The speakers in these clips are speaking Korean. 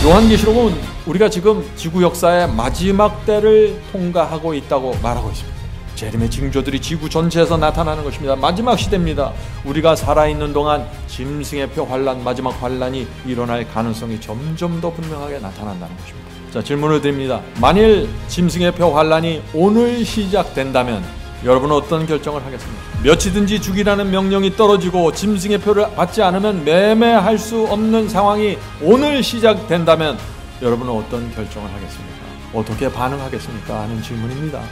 요한계시록은 우리가 지금 지구 역사의 마지막 때를 통과하고 있다고 말하고 있습니다. 재림의 징조들이 지구 전체에서 나타나는 것입니다. 마지막 시대입니다. 우리가 살아있는 동안 짐승의 표 환란, 마지막 환란이 일어날 가능성이 점점 더 분명하게 나타난다는 것입니다. 자, 질문을 드립니다. 만일 짐승의 표 환란이 오늘 시작된다면 여러분은 어떤 결정을 하겠습니까? 며칠든지 죽이라는 명령이 떨어지고 짐승의 표를 받지 않으면 매매할 수 없는 상황이 오늘 시작된다면 여러분은 어떤 결정을 하겠습니까? 어떻게 반응하겠습니까? 하는 질문입니다.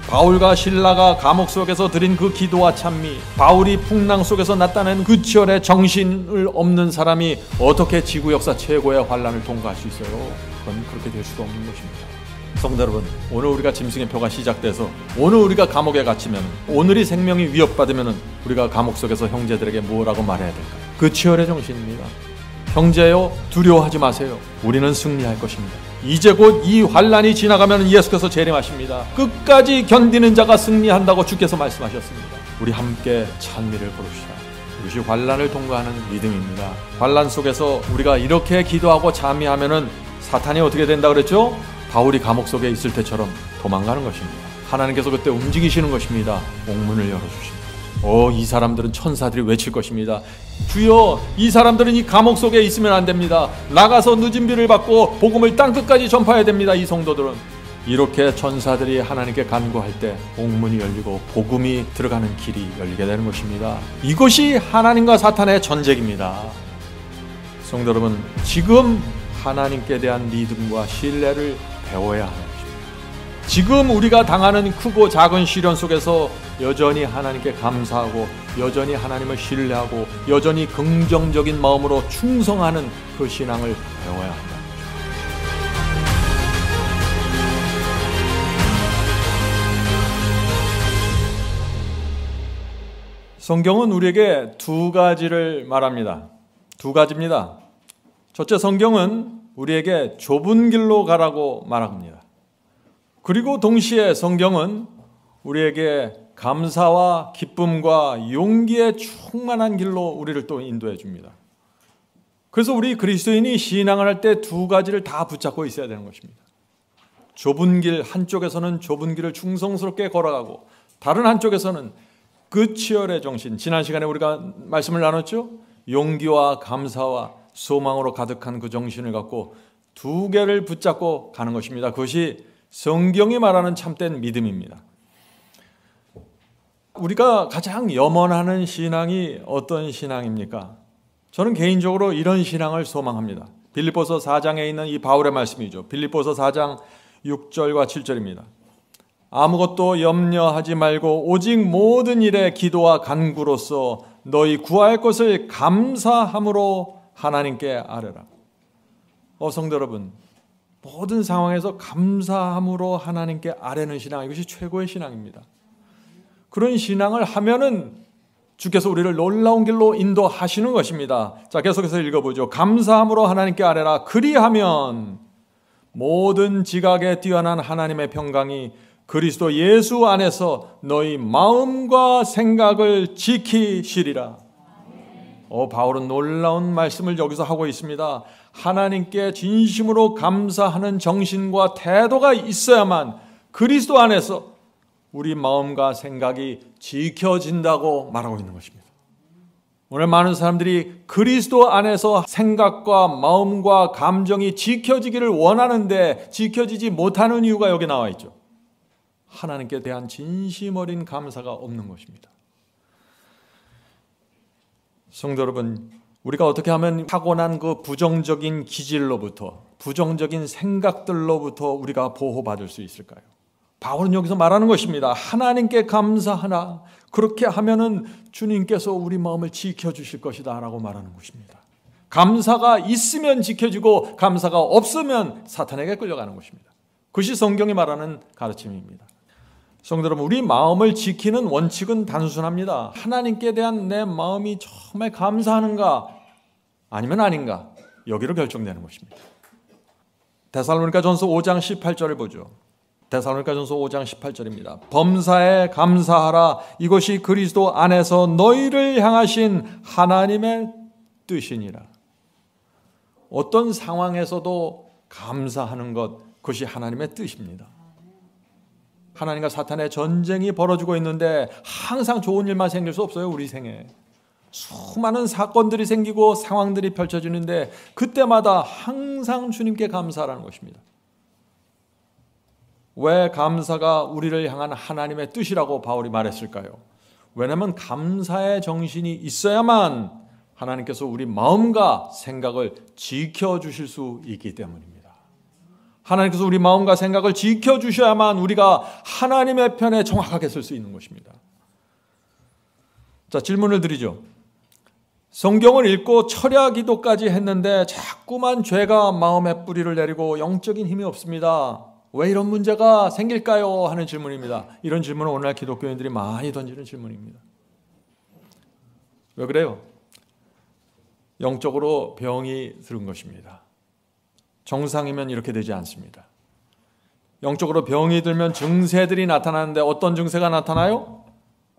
바울과 실라가 감옥 속에서 드린 그 기도와 찬미, 바울이 풍랑 속에서 나타낸 그 치열의 정신을 없는 사람이 어떻게 지구 역사 최고의 환란을 통과할 수 있어요? 그건 그렇게 될 수도 없는 것입니다. 성도 여러분, 오늘 우리가 짐승의 표가 시작돼서 오늘 우리가 감옥에 갇히면, 오늘이 생명이 위협받으면 우리가 감옥 속에서 형제들에게 뭐라고 말해야 될까요? 그 치열의 정신입니다. 형제여, 두려워하지 마세요. 우리는 승리할 것입니다. 이제 곧 이 환란이 지나가면 예수께서 재림하십니다. 끝까지 견디는 자가 승리한다고 주께서 말씀하셨습니다. 우리 함께 찬미를 부릅시다. 이것이 환란을 통과하는 믿음입니다. 환란 속에서 우리가 이렇게 기도하고 찬미하면은 사탄이 어떻게 된다 그랬죠? 바울이 감옥 속에 있을 때처럼 도망가는 것입니다. 하나님께서 그때 움직이시는 것입니다. 옥문을 열어주십니다. 이 사람들은 천사들이 외칠 것입니다. 주여, 이 사람들은 이 감옥 속에 있으면 안 됩니다. 나가서 늦은 비를 받고 복음을 땅끝까지 전파해야 됩니다. 이 성도들은 이렇게 천사들이 하나님께 간구할 때 옥문이 열리고 복음이 들어가는 길이 열리게 되는 것입니다. 이것이 하나님과 사탄의 전쟁입니다. 성도 여러분, 지금 하나님께 대한 믿음과 신뢰를 배워야 하는 것입니다. 지금 우리가 당하는 크고 작은 시련 속에서 여전히 하나님께 감사하고 여전히 하나님을 신뢰하고 여전히 긍정적인 마음으로 충성하는 그 신앙을 배워야 한다. 성경은 우리에게 두 가지를 말합니다. 두 가지입니다. 첫째, 성경은 우리에게 좁은 길로 가라고 말합니다. 그리고 동시에 성경은 우리에게 감사와 기쁨과 용기에 충만한 길로 우리를 또 인도해 줍니다. 그래서 우리 그리스도인이 신앙을 할 때 두 가지를 다 붙잡고 있어야 되는 것입니다. 좁은 길, 한쪽에서는 좁은 길을 충성스럽게 걸어가고 다른 한쪽에서는 그 치열의 정신, 지난 시간에 우리가 말씀을 나눴죠? 용기와 감사와 소망으로 가득한 그 정신을 갖고 두 개를 붙잡고 가는 것입니다. 그것이 성경이 말하는 참된 믿음입니다. 우리가 가장 염원하는 신앙이 어떤 신앙입니까? 저는 개인적으로 이런 신앙을 소망합니다. 빌립보서 4장에 있는 이 바울의 말씀이죠. 빌립보서 4장 6절과 7절입니다. 아무것도 염려하지 말고 오직 모든 일에 기도와 간구로서 너희 구할 것을 감사함으로 하나님께 아뢰라. 성도 여러분, 모든 상황에서 감사함으로 하나님께 아뢰는 신앙, 이것이 최고의 신앙입니다. 그런 신앙을 하면은 주께서 우리를 놀라운 길로 인도하시는 것입니다. 자, 계속해서 읽어보죠. 감사함으로 하나님께 아뢰라. 그리하면 모든 지각에 뛰어난 하나님의 평강이 그리스도 예수 안에서 너희 마음과 생각을 지키시리라. 바울은 놀라운 말씀을 여기서 하고 있습니다. 하나님께 진심으로 감사하는 정신과 태도가 있어야만 그리스도 안에서 우리 마음과 생각이 지켜진다고 말하고 있는 것입니다. 오늘 많은 사람들이 그리스도 안에서 생각과 마음과 감정이 지켜지기를 원하는데 지켜지지 못하는 이유가 여기 나와 있죠. 하나님께 대한 진심 어린 감사가 없는 것입니다. 성도 여러분, 우리가 어떻게 하면 타고난 그 부정적인 기질로부터, 부정적인 생각들로부터 우리가 보호받을 수 있을까요? 바울은 여기서 말하는 것입니다. 하나님께 감사하나, 그렇게 하면은 주님께서 우리 마음을 지켜주실 것이다 라고 말하는 것입니다. 감사가 있으면 지켜지고 감사가 없으면 사탄에게 끌려가는 것입니다. 그것이 성경이 말하는 가르침입니다. 성도 여러분, 우리 마음을 지키는 원칙은 단순합니다. 하나님께 대한 내 마음이 정말 감사하는가 아니면 아닌가, 여기로 결정되는 것입니다. 데살로니가전서 5장 18절을 보죠. 데살로니가전서 5장 18절입니다. 범사에 감사하라. 이것이 그리스도 안에서 너희를 향하신 하나님의 뜻이니라. 어떤 상황에서도 감사하는 것, 그것이 하나님의 뜻입니다. 하나님과 사탄의 전쟁이 벌어지고 있는데 항상 좋은 일만 생길 수 없어요. 우리 생에 수많은 사건들이 생기고 상황들이 펼쳐지는데 그때마다 항상 주님께 감사하라는 것입니다. 왜 감사가 우리를 향한 하나님의 뜻이라고 바울이 말했을까요? 왜냐하면 감사의 정신이 있어야만 하나님께서 우리 마음과 생각을 지켜주실 수 있기 때문입니다. 하나님께서 우리 마음과 생각을 지켜주셔야만 우리가 하나님의 편에 정확하게 설 수 있는 것입니다. 자, 질문을 드리죠. 성경을 읽고 철야 기도까지 했는데 자꾸만 죄가 마음에 뿌리를 내리고 영적인 힘이 없습니다. 왜 이런 문제가 생길까요? 하는 질문입니다. 이런 질문은 오늘날 기독교인들이 많이 던지는 질문입니다. 왜 그래요? 영적으로 병이 들은 것입니다. 정상이면 이렇게 되지 않습니다. 영적으로 병이 들면 증세들이 나타나는데 어떤 증세가 나타나요?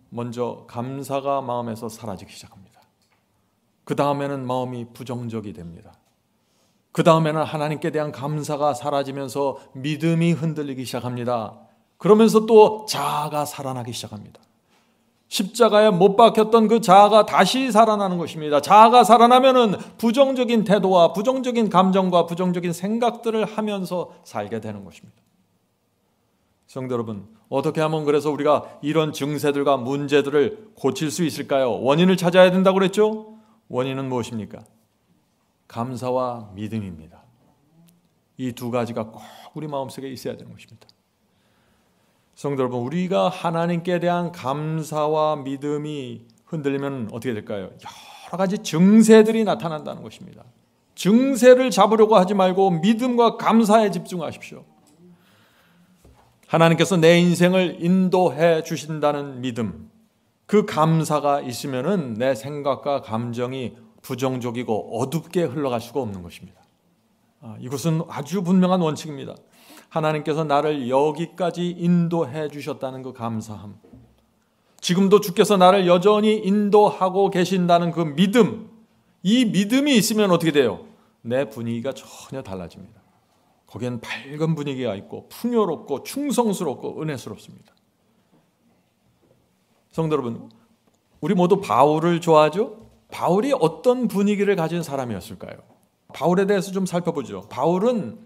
먼저 감사가 마음에서 사라지기 시작합니다. 그 다음에는 마음이 부정적이 됩니다. 그 다음에는 하나님께 대한 감사가 사라지면서 믿음이 흔들리기 시작합니다. 그러면서 또 자아가 살아나기 시작합니다. 십자가에 못 박혔던 그 자아가 다시 살아나는 것입니다. 자아가 살아나면은 부정적인 태도와 부정적인 감정과 부정적인 생각들을 하면서 살게 되는 것입니다. 성도 여러분, 어떻게 하면 그래서 우리가 이런 증세들과 문제들을 고칠 수 있을까요? 원인을 찾아야 된다고 그랬죠? 원인은 무엇입니까? 감사와 믿음입니다. 이 두 가지가 꼭 우리 마음속에 있어야 되는 것입니다. 성도 여러분, 우리가 하나님께 대한 감사와 믿음이 흔들리면 어떻게 될까요? 여러 가지 증세들이 나타난다는 것입니다. 증세를 잡으려고 하지 말고 믿음과 감사에 집중하십시오. 하나님께서 내 인생을 인도해 주신다는 믿음, 그 감사가 있으면은 내 생각과 감정이 부정적이고 어둡게 흘러갈 수가 없는 것입니다. 이것은 아주 분명한 원칙입니다. 하나님께서 나를 여기까지 인도해 주셨다는 그 감사함, 지금도 주께서 나를 여전히 인도하고 계신다는 그 믿음, 이 믿음이 있으면 어떻게 돼요? 내 분위기가 전혀 달라집니다. 거기엔 밝은 분위기가 있고 풍요롭고 충성스럽고 은혜스럽습니다. 성도 여러분, 우리 모두 바울을 좋아하죠? 바울이 어떤 분위기를 가진 사람이었을까요? 바울에 대해서 좀 살펴보죠. 바울은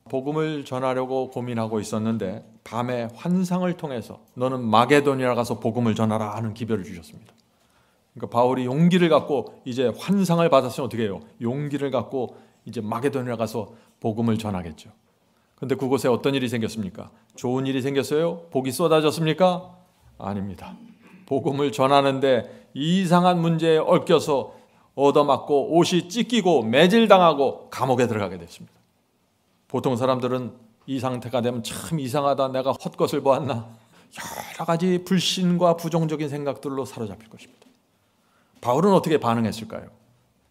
복음을 전하려고 고민하고 있었는데 밤에 환상을 통해서 너는 마게도니아 가서 복음을 전하라 하는 기별을 주셨습니다. 그러니까 바울이 용기를 갖고 이제 환상을 받았으면 어떻게 해요? 용기를 갖고 이제 마게도니아 가서 복음을 전하겠죠. 그런데 그곳에 어떤 일이 생겼습니까? 좋은 일이 생겼어요? 복이 쏟아졌습니까? 아닙니다. 복음을 전하는데 이상한 문제에 얽혀서 얻어맞고 옷이 찢기고 매질당하고 감옥에 들어가게 됐습니다. 보통 사람들은 이 상태가 되면 참 이상하다, 내가 헛것을 보았나, 여러 가지 불신과 부정적인 생각들로 사로잡힐 것입니다. 바울은 어떻게 반응했을까요?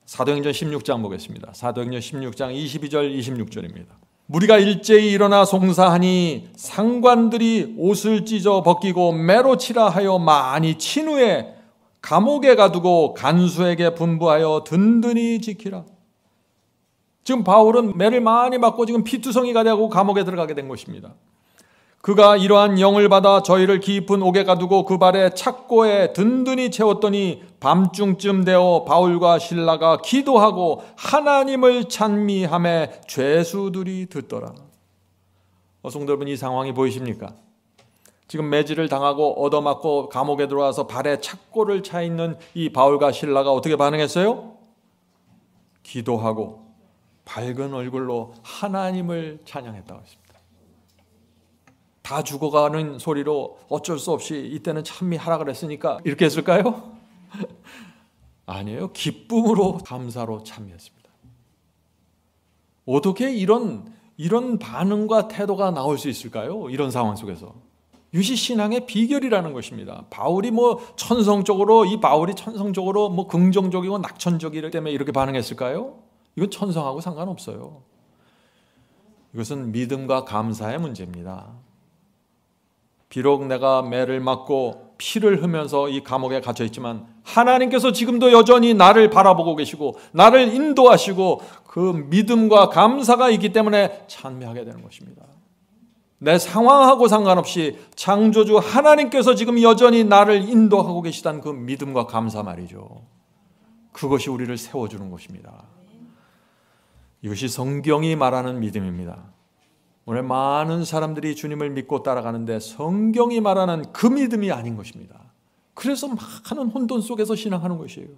사도행전 16장 보겠습니다. 사도행전 16장 22절 26절입니다. 무리가 일제히 일어나 송사하니 상관들이 옷을 찢어 벗기고 매로 치라 하여 많이 친 후에 감옥에 가두고 간수에게 분부하여 든든히 지키라. 지금 바울은 매를 많이 맞고 지금 피투성이가 되고 감옥에 들어가게 된 것입니다. 그가 이러한 영을 받아 저희를 깊은 옥에 가두고 그 발에 착고에 든든히 채웠더니 밤중쯤 되어 바울과 실라가 기도하고 하나님을 찬미하며 죄수들이 듣더라. 성도 여러분, 이 상황이 보이십니까? 지금 매질을 당하고 얻어맞고 감옥에 들어와서 발에 착고를 차 있는 이 바울과 실라가 어떻게 반응했어요? 기도하고 밝은 얼굴로 하나님을 찬양했다고 했습니다. 다 죽어가는 소리로 어쩔 수 없이 이때는 찬미하라 그랬으니까 이렇게 했을까요? 아니에요. 기쁨으로 감사로 찬미했습니다. 어떻게 이런 반응과 태도가 나올 수 있을까요? 이런 상황 속에서. 이것이 신앙의 비결이라는 것입니다. 바울이 이 바울이 천성적으로 긍정적이고 낙천적이기 때문에 이렇게 반응했을까요? 이건 천성하고 상관없어요. 이것은 믿음과 감사의 문제입니다. 비록 내가 매를 맞고 피를 흘면서 이 감옥에 갇혀 있지만 하나님께서 지금도 여전히 나를 바라보고 계시고 나를 인도하시고 그 믿음과 감사가 있기 때문에 찬미하게 되는 것입니다. 내 상황하고 상관없이 창조주 하나님께서 지금 여전히 나를 인도하고 계시다는 그 믿음과 감사 말이죠. 그것이 우리를 세워주는 것입니다. 이것이 성경이 말하는 믿음입니다. 오늘 많은 사람들이 주님을 믿고 따라가는데 성경이 말하는 그 믿음이 아닌 것입니다. 그래서 많은 혼돈 속에서 신앙하는 것이에요.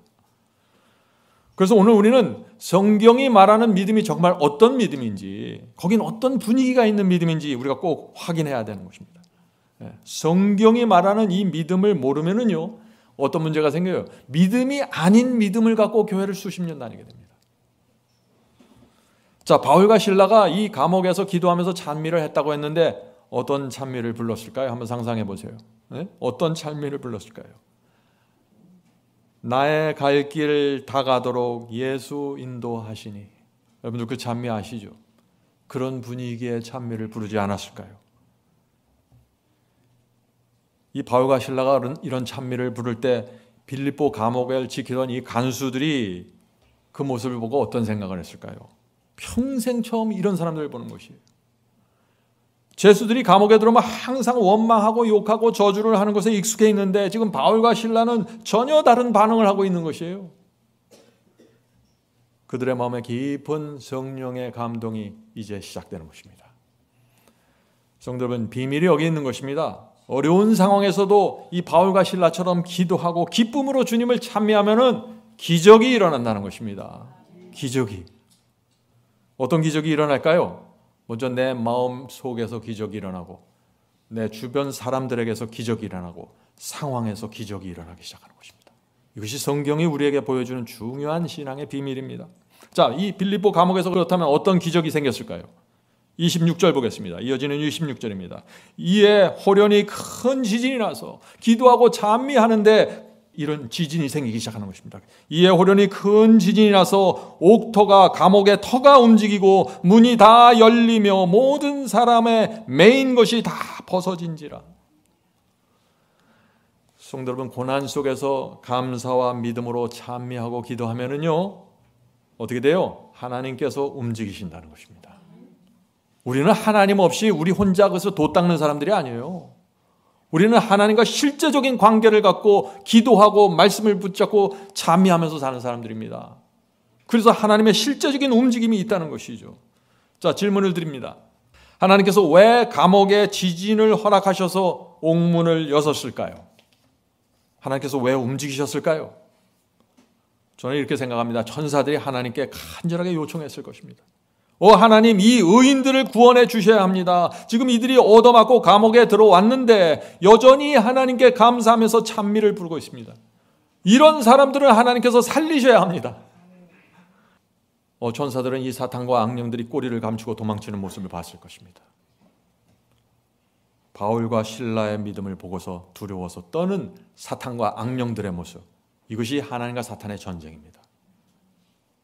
그래서 오늘 우리는 성경이 말하는 믿음이 정말 어떤 믿음인지, 거긴 어떤 분위기가 있는 믿음인지 우리가 꼭 확인해야 되는 것입니다. 성경이 말하는 이 믿음을 모르면은요, 어떤 문제가 생겨요. 믿음이 아닌 믿음을 갖고 교회를 수십 년 다니게 됩니다. 자, 바울과 실라가 이 감옥에서 기도하면서 찬미를 했다고 했는데 어떤 찬미를 불렀을까요? 한번 상상해 보세요. 어떤 찬미를 불렀을까요? 나의 갈 길 다 가도록 예수 인도하시니. 여러분들 그 찬미 아시죠? 그런 분위기의 찬미를 부르지 않았을까요? 이 바울과 실라가 이런 찬미를 부를 때 빌립보 감옥을 지키던 이 간수들이 그 모습을 보고 어떤 생각을 했을까요? 평생 처음 이런 사람들을 보는 것이에요. 죄수들이 감옥에 들어오면 항상 원망하고 욕하고 저주를 하는 것에 익숙해 있는데 지금 바울과 실라는 전혀 다른 반응을 하고 있는 것이에요. 그들의 마음에 깊은 성령의 감동이 이제 시작되는 것입니다. 성도 여러분, 비밀이 여기 있는 것입니다. 어려운 상황에서도 이 바울과 실라처럼 기도하고 기쁨으로 주님을 찬미하면은 기적이 일어난다는 것입니다. 기적이. 어떤 기적이 일어날까요? 먼저 내 마음 속에서 기적이 일어나고 내 주변 사람들에게서 기적이 일어나고 상황에서 기적이 일어나기 시작하는 것입니다. 이것이 성경이 우리에게 보여주는 중요한 신앙의 비밀입니다. 자, 이 빌립보 감옥에서 그렇다면 어떤 기적이 생겼을까요? 26절 보겠습니다. 이어지는 26절입니다. 이에 호련히 큰 지진이 나서 기도하고 찬미하는데 이런 지진이 생기기 시작하는 것입니다. 이에 호련히 큰 지진이 나서 옥토가 감옥의 터가 움직이고 문이 다 열리며 모든 사람의 매인 것이 다 벗어진지라. 성도 여러분, 고난 속에서 감사와 믿음으로 찬미하고 기도하면은요, 어떻게 돼요? 하나님께서 움직이신다는 것입니다. 우리는 하나님 없이 우리 혼자 그것을 돛 닦는 사람들이 아니에요. 우리는 하나님과 실제적인 관계를 갖고 기도하고 말씀을 붙잡고 찬미하면서 사는 사람들입니다. 그래서 하나님의 실제적인 움직임이 있다는 것이죠. 자, 질문을 드립니다. 하나님께서 왜 감옥에 지진을 허락하셔서 옥문을 여셨을까요? 하나님께서 왜 움직이셨을까요? 저는 이렇게 생각합니다. 천사들이 하나님께 간절하게 요청했을 것입니다. 하나님, 이 의인들을 구원해 주셔야 합니다. 지금 이들이 얻어맞고 감옥에 들어왔는데 여전히 하나님께 감사하면서 찬미를 부르고 있습니다. 이런 사람들을 하나님께서 살리셔야 합니다. 천사들은 이 사탄과 악령들이 꼬리를 감추고 도망치는 모습을 봤을 것입니다. 바울과 실라의 믿음을 보고서 두려워서 떠는 사탄과 악령들의 모습, 이것이 하나님과 사탄의 전쟁입니다.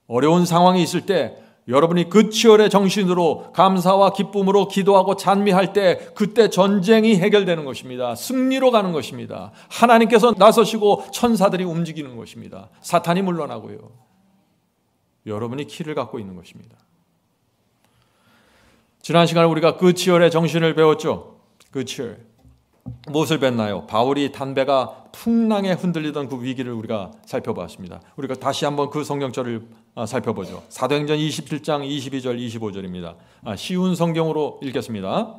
어려운 상황이 있을 때 여러분이 그 치열의 정신으로 감사와 기쁨으로 기도하고 찬미할 때 그때 전쟁이 해결되는 것입니다. 승리로 가는 것입니다. 하나님께서 나서시고 천사들이 움직이는 것입니다. 사탄이 물러나고요. 여러분이 키를 갖고 있는 것입니다. 지난 시간에 우리가 그 치열의 정신을 배웠죠. 그 치열. 무엇을 뵀나요? 바울이 담배가 풍랑에 흔들리던 그 위기를 우리가 살펴봤습니다. 우리가 다시 한번 그 성경절을 살펴보죠. 사도행전 27장 22절 25절입니다. 쉬운 성경으로 읽겠습니다.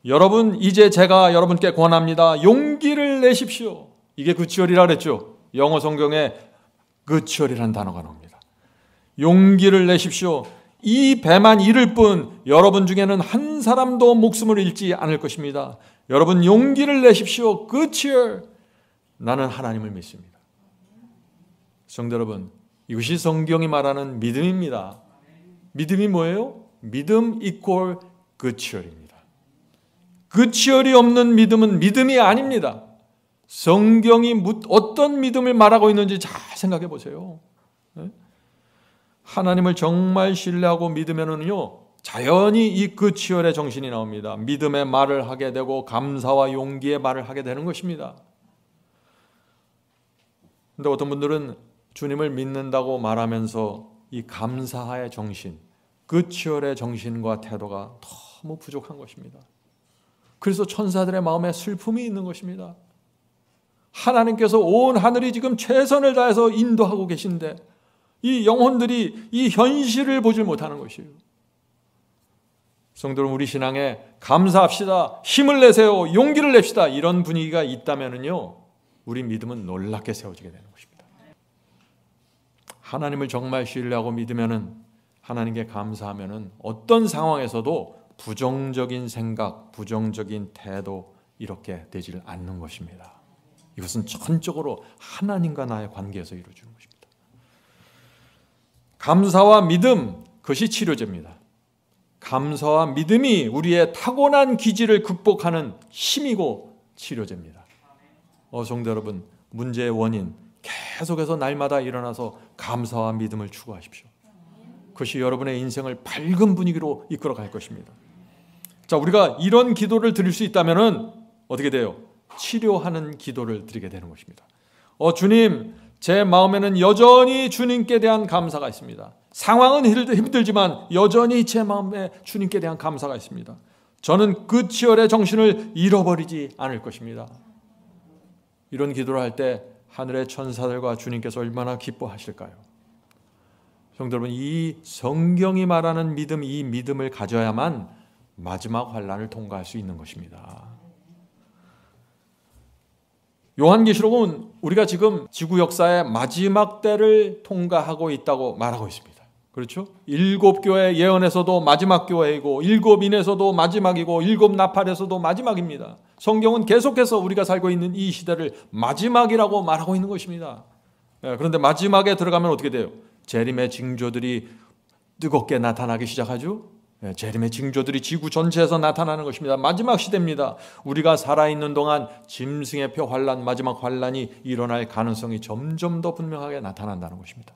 여러분, 이제 제가 여러분께 권합니다. 용기를 내십시오. 이게 그 치열이라 그랬죠. 영어 성경에 그 치열이라는 단어가 나옵니다. 용기를 내십시오. 이 배만 잃을 뿐 여러분 중에는 한 사람도 목숨을 잃지 않을 것입니다. 여러분, 용기를 내십시오. 그 치열. 나는 하나님을 믿습니다. 성도 여러분, 이것이 성경이 말하는 믿음입니다. 믿음이 뭐예요? 믿음 이퀄 그 치열입니다. 그 치열이 없는 믿음은 믿음이 아닙니다. 성경이 어떤 믿음을 말하고 있는지 잘 생각해 보세요. 하나님을 정말 신뢰하고 믿으면은요, 자연히 이 그 치열의 정신이 나옵니다. 믿음의 말을 하게 되고 감사와 용기의 말을 하게 되는 것입니다. 그런데 어떤 분들은 주님을 믿는다고 말하면서 이 감사의 정신, 그치얼의 정신과 태도가 너무 부족한 것입니다. 그래서 천사들의 마음에 슬픔이 있는 것입니다. 하나님께서 온 하늘이 지금 최선을 다해서 인도하고 계신데 이 영혼들이 이 현실을 보질 못하는 것이에요. 성도 여러분, 우리 신앙에 감사합시다, 힘을 내세요, 용기를 냅시다, 이런 분위기가 있다면요, 우리 믿음은 놀랍게 세워지게 되는 것입니다. 하나님을 정말 신뢰하고 믿으면은, 하나님께 감사하면은 어떤 상황에서도 부정적인 생각, 부정적인 태도 이렇게 되질 않는 것입니다. 이것은 전적으로 하나님과 나의 관계에서 이루어지는 것입니다. 감사와 믿음, 그것이 치료제입니다. 감사와 믿음이 우리의 타고난 기질을 극복하는 힘이고 치료제입니다. 성도 여러분, 문제의 원인 계속해서 날마다 일어나서 감사와 믿음을 추구하십시오. 그것이 여러분의 인생을 밝은 분위기로 이끌어 갈 것입니다. 자, 우리가 이런 기도를 드릴 수 있다면 어떻게 돼요? 치료하는 기도를 드리게 되는 것입니다. 주님, 제 마음에는 여전히 주님께 대한 감사가 있습니다. 상황은 힘들지만 여전히 제 마음에 주님께 대한 감사가 있습니다. 저는 그 치열의 정신을 잃어버리지 않을 것입니다. 이런 기도를 할 때 하늘의 천사들과 주님께서 얼마나 기뻐하실까요? 성도 여러분, 이 성경이 말하는 믿음, 이 믿음을 가져야만 마지막 환난을 통과할 수 있는 것입니다. 요한계시록은 우리가 지금 지구 역사의 마지막 때를 통과하고 있다고 말하고 있습니다. 그렇죠? 7교회 예언에서도 마지막 교회이고 7인에서도 마지막이고 7나팔에서도 마지막입니다. 성경은 계속해서 우리가 살고 있는 이 시대를 마지막이라고 말하고 있는 것입니다. 그런데 마지막에 들어가면 어떻게 돼요? 재림의 징조들이 뜨겁게 나타나기 시작하죠. 재림의 징조들이 지구 전체에서 나타나는 것입니다. 마지막 시대입니다. 우리가 살아있는 동안 짐승의 표 환란, 마지막 환란이 일어날 가능성이 점점 더 분명하게 나타난다는 것입니다.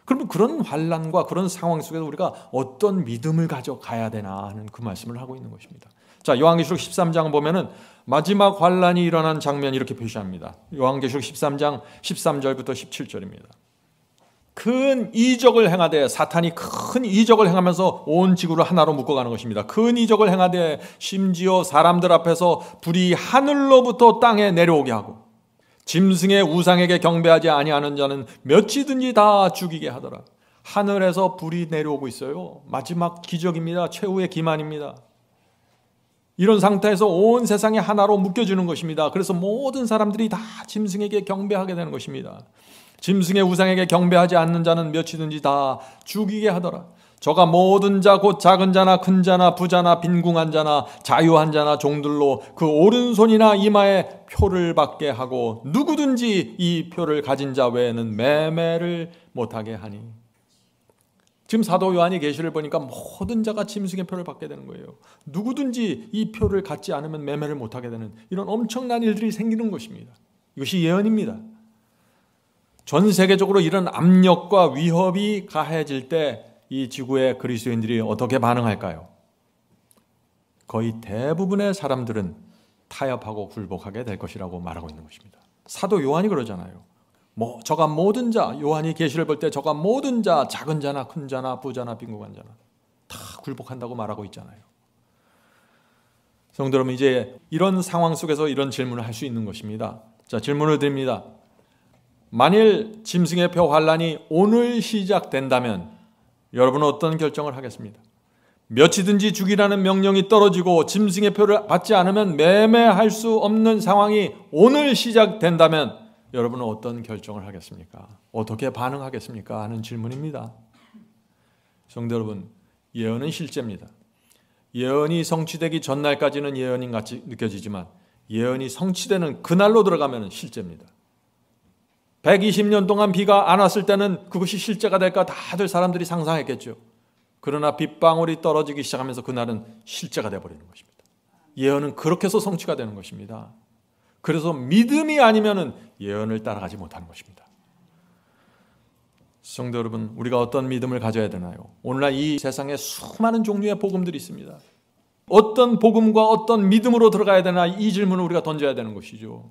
그러면 그런 환란과 그런 상황 속에서 우리가 어떤 믿음을 가져가야 되나 하는 그 말씀을 하고 있는 것입니다. 자, 요한계시록 13장 보면은 마지막 환란이 일어난 장면 이렇게 표시합니다. 요한계시록 13장 13절부터 17절입니다. 큰 이적을 행하되, 사탄이 큰 이적을 행하면서 온 지구를 하나로 묶어가는 것입니다. 큰 이적을 행하되 심지어 사람들 앞에서 불이 하늘로부터 땅에 내려오게 하고 짐승의 우상에게 경배하지 아니하는 자는 몇이든지 다 죽이게 하더라. 하늘에서 불이 내려오고 있어요. 마지막 기적입니다. 최후의 기만입니다. 이런 상태에서 온 세상이 하나로 묶여지는 것입니다. 그래서 모든 사람들이 다 짐승에게 경배하게 되는 것입니다. 짐승의 우상에게 경배하지 않는 자는 몇이든지 다 죽이게 하더라. 저가 모든 자 곧 작은 자나 큰 자나 부자나 빈궁한 자나 자유한 자나 종들로 그 오른손이나 이마에 표를 받게 하고 누구든지 이 표를 가진 자 외에는 매매를 못하게 하니. 지금 사도 요한이 계시를 보니까 모든 자가 짐승의 표를 받게 되는 거예요. 누구든지 이 표를 갖지 않으면 매매를 못하게 되는 이런 엄청난 일들이 생기는 것입니다. 이것이 예언입니다. 전 세계적으로 이런 압력과 위협이 가해질 때 이 지구의 그리스도인들이 어떻게 반응할까요? 거의 대부분의 사람들은 타협하고 굴복하게 될 것이라고 말하고 있는 것입니다. 사도 요한이 그러잖아요. 저가 모든 자, 요한이 계시를 볼 때 저가 모든 자, 작은 자나 큰 자나 부자나 빈곤한 자나 다 굴복한다고 말하고 있잖아요. 성도 여러분, 이제 이런 상황 속에서 이런 질문을 할 수 있는 것입니다. 자, 질문을 드립니다. 만일 짐승의 표 환란이 오늘 시작된다면 여러분은 어떤 결정을 하겠습니까? 몇이든지 죽이라는 명령이 떨어지고 짐승의 표를 받지 않으면 매매할 수 없는 상황이 오늘 시작된다면 여러분은 어떤 결정을 하겠습니까? 어떻게 반응하겠습니까? 하는 질문입니다. 성도 여러분, 예언은 실제입니다. 예언이 성취되기 전날까지는 예언인 같이 느껴지지만 예언이 성취되는 그날로 들어가면 실제입니다. 120년 동안 비가 안 왔을 때는 그것이 실제가 될까 다들 사람들이 상상했겠죠. 그러나 빗방울이 떨어지기 시작하면서 그날은 실제가 되어버리는 것입니다. 예언은 그렇게 해서 성취가 되는 것입니다. 그래서 믿음이 아니면 예언을 따라가지 못하는 것입니다. 성도 여러분, 우리가 어떤 믿음을 가져야 되나요? 오늘날 이 세상에 수많은 종류의 복음들이 있습니다. 어떤 복음과 어떤 믿음으로 들어가야 되나, 이 질문을 우리가 던져야 되는 것이죠.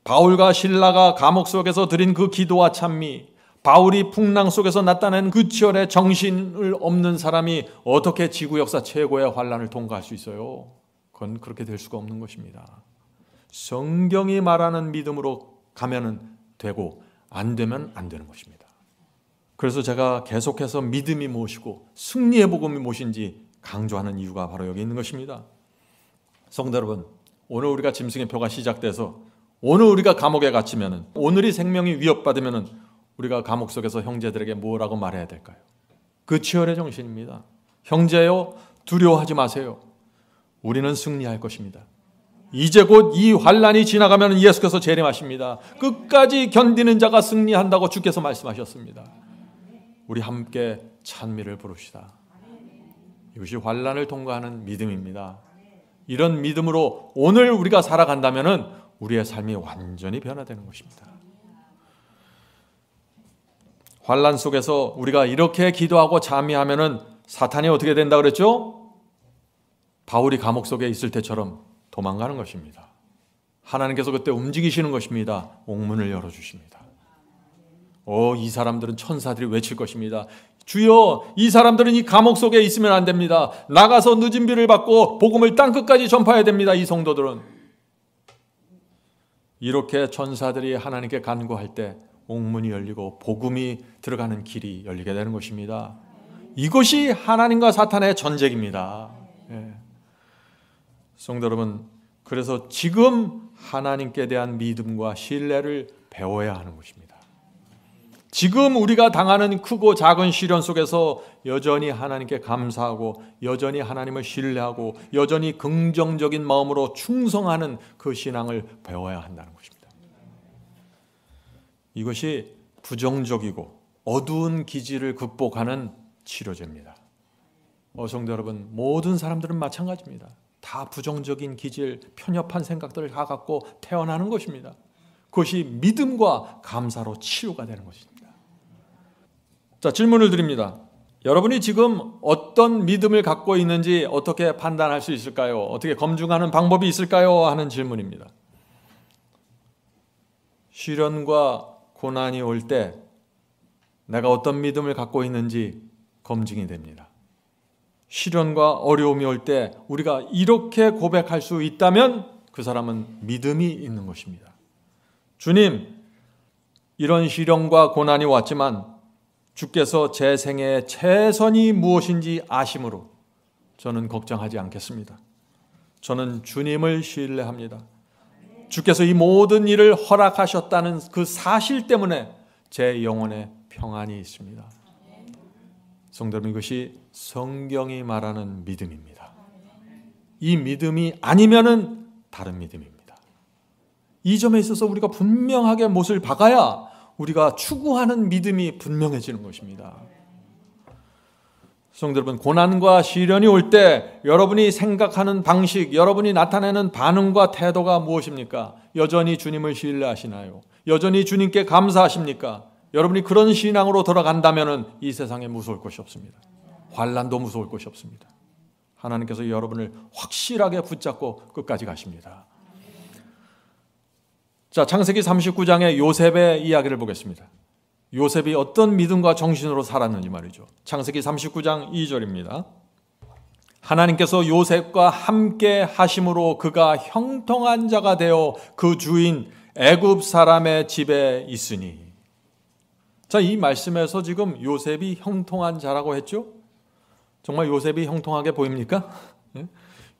바울과 실라가 감옥 속에서 드린 그 기도와 찬미, 바울이 풍랑 속에서 나타낸 그 치열의 정신을 없는 사람이 어떻게 지구 역사 최고의 환란을 통과할 수 있어요? 그건 그렇게 될 수가 없는 것입니다. 성경이 말하는 믿음으로 가면은 되고 안 되면 안 되는 것입니다. 그래서 제가 계속해서 믿음이 무엇이고 승리의 복음이 무엇인지 강조하는 이유가 바로 여기 있는 것입니다. 성도 여러분, 오늘 우리가 짐승의 표가 시작돼서 오늘 우리가 감옥에 갇히면은, 오늘이 생명이 위협받으면은 우리가 감옥 속에서 형제들에게 뭐라고 말해야 될까요? 그 치열의 정신입니다. 형제요, 두려워하지 마세요. 우리는 승리할 것입니다. 이제 곧 이 환란이 지나가면 예수께서 재림하십니다. 끝까지 견디는 자가 승리한다고 주께서 말씀하셨습니다. 우리 함께 찬미를 부릅시다. 이것이 환란을 통과하는 믿음입니다. 이런 믿음으로 오늘 우리가 살아간다면 우리의 삶이 완전히 변화되는 것입니다. 환란 속에서 우리가 이렇게 기도하고 잠미하면 사탄이 어떻게 된다 그랬죠? 바울이 감옥 속에 있을 때처럼 도망가는 것입니다. 하나님께서 그때 움직이시는 것입니다. 옥문을 열어주십니다. 이 사람들은 천사들이 외칠 것입니다. 주여, 이 사람들은 이 감옥 속에 있으면 안 됩니다. 나가서 늦은 비를 받고 복음을 땅끝까지 전파해야 됩니다. 이 성도들은. 이렇게 천사들이 하나님께 간구할 때 옥문이 열리고 복음이 들어가는 길이 열리게 되는 것입니다. 이것이 하나님과 사탄의 전쟁입니다. 성도 여러분, 그래서 지금 하나님께 대한 믿음과 신뢰를 배워야 하는 것입니다. 지금 우리가 당하는 크고 작은 시련 속에서 여전히 하나님께 감사하고 여전히 하나님을 신뢰하고 여전히 긍정적인 마음으로 충성하는 그 신앙을 배워야 한다는 것입니다. 이것이 부정적이고 어두운 기질을 극복하는 치료제입니다. 성도 여러분, 모든 사람들은 마찬가지입니다. 다 부정적인 기질, 편협한 생각들을 다 갖고 태어나는 것입니다. 그것이 믿음과 감사로 치유가 되는 것입니다. 자, 질문을 드립니다. 여러분이 지금 어떤 믿음을 갖고 있는지 어떻게 판단할 수 있을까요? 어떻게 검증하는 방법이 있을까요? 하는 질문입니다. 시련과 고난이 올 때 내가 어떤 믿음을 갖고 있는지 검증이 됩니다. 시련과 어려움이 올 때 우리가 이렇게 고백할 수 있다면 그 사람은 믿음이 있는 것입니다. 주님, 이런 시련과 고난이 왔지만 주께서 제 생애의 최선이 무엇인지 아심으로 저는 걱정하지 않겠습니다. 저는 주님을 신뢰합니다. 주께서 이 모든 일을 허락하셨다는 그 사실 때문에 제 영혼에 평안이 있습니다. 성도 여러분, 이것이 성경이 말하는 믿음입니다. 이 믿음이 아니면은 다른 믿음입니다. 이 점에 있어서 우리가 분명하게 못을 박아야 우리가 추구하는 믿음이 분명해지는 것입니다. 성도 여러분, 고난과 시련이 올 때 여러분이 생각하는 방식, 여러분이 나타내는 반응과 태도가 무엇입니까? 여전히 주님을 신뢰하시나요? 여전히 주님께 감사하십니까? 여러분이 그런 신앙으로 돌아간다면 이 세상에 무서울 것이 없습니다. 환난도 무서울 것이 없습니다. 하나님께서 여러분을 확실하게 붙잡고 끝까지 가십니다. 자, 창세기 39장의 요셉의 이야기를 보겠습니다. 요셉이 어떤 믿음과 정신으로 살았는지 말이죠. 창세기 39장 2절입니다. 하나님께서 요셉과 함께 하심으로 그가 형통한 자가 되어 그 주인 애굽 사람의 집에 있으니. 자, 이 말씀에서 지금 요셉이 형통한 자라고 했죠? 정말 요셉이 형통하게 보입니까?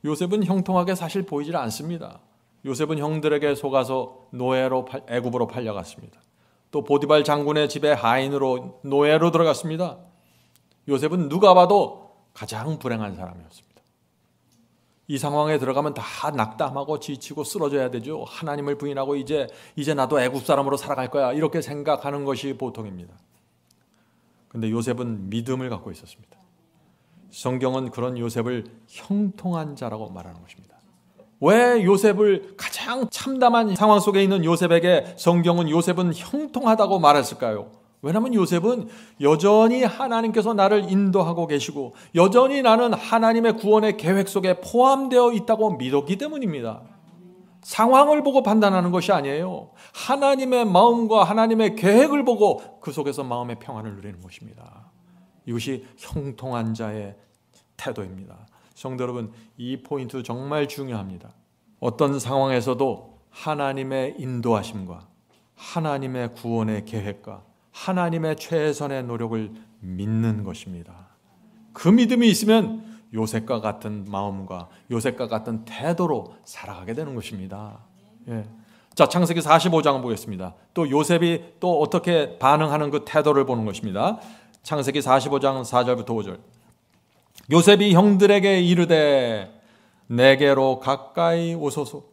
요셉은 형통하게 사실 보이질 않습니다. 요셉은 형들에게 속아서 노예로 애굽으로 팔려갔습니다. 또 보디발 장군의 집에 하인으로 노예로 들어갔습니다. 요셉은 누가 봐도 가장 불행한 사람이었습니다. 이 상황에 들어가면 다 낙담하고 지치고 쓰러져야 되죠. 하나님을 부인하고 이제 나도 애굽 사람으로 살아갈 거야, 이렇게 생각하는 것이 보통입니다. 그런데 요셉은 믿음을 갖고 있었습니다. 성경은 그런 요셉을 형통한 자라고 말하는 것입니다. 왜 요셉을, 가장 참담한 상황 속에 있는 요셉에게 성경은 요셉은 형통하다고 말했을까요? 왜냐하면 요셉은 여전히 하나님께서 나를 인도하고 계시고 여전히 나는 하나님의 구원의 계획 속에 포함되어 있다고 믿었기 때문입니다. 상황을 보고 판단하는 것이 아니에요. 하나님의 마음과 하나님의 계획을 보고 그 속에서 마음의 평안을 누리는 것입니다. 이것이 형통한 자의 태도입니다. 성도 여러분, 이 포인트 정말 중요합니다. 어떤 상황에서도 하나님의 인도하심과 하나님의 구원의 계획과 하나님의 최선의 노력을 믿는 것입니다. 그 믿음이 있으면 요셉과 같은 마음과 요셉과 같은 태도로 살아가게 되는 것입니다. 예. 자, 창세기 45장 보겠습니다. 또 요셉이 또 어떻게 반응하는 그 태도를 보는 것입니다. 창세기 45장 4절부터 5절. 요셉이 형들에게 이르되 내게로 가까이 오소서.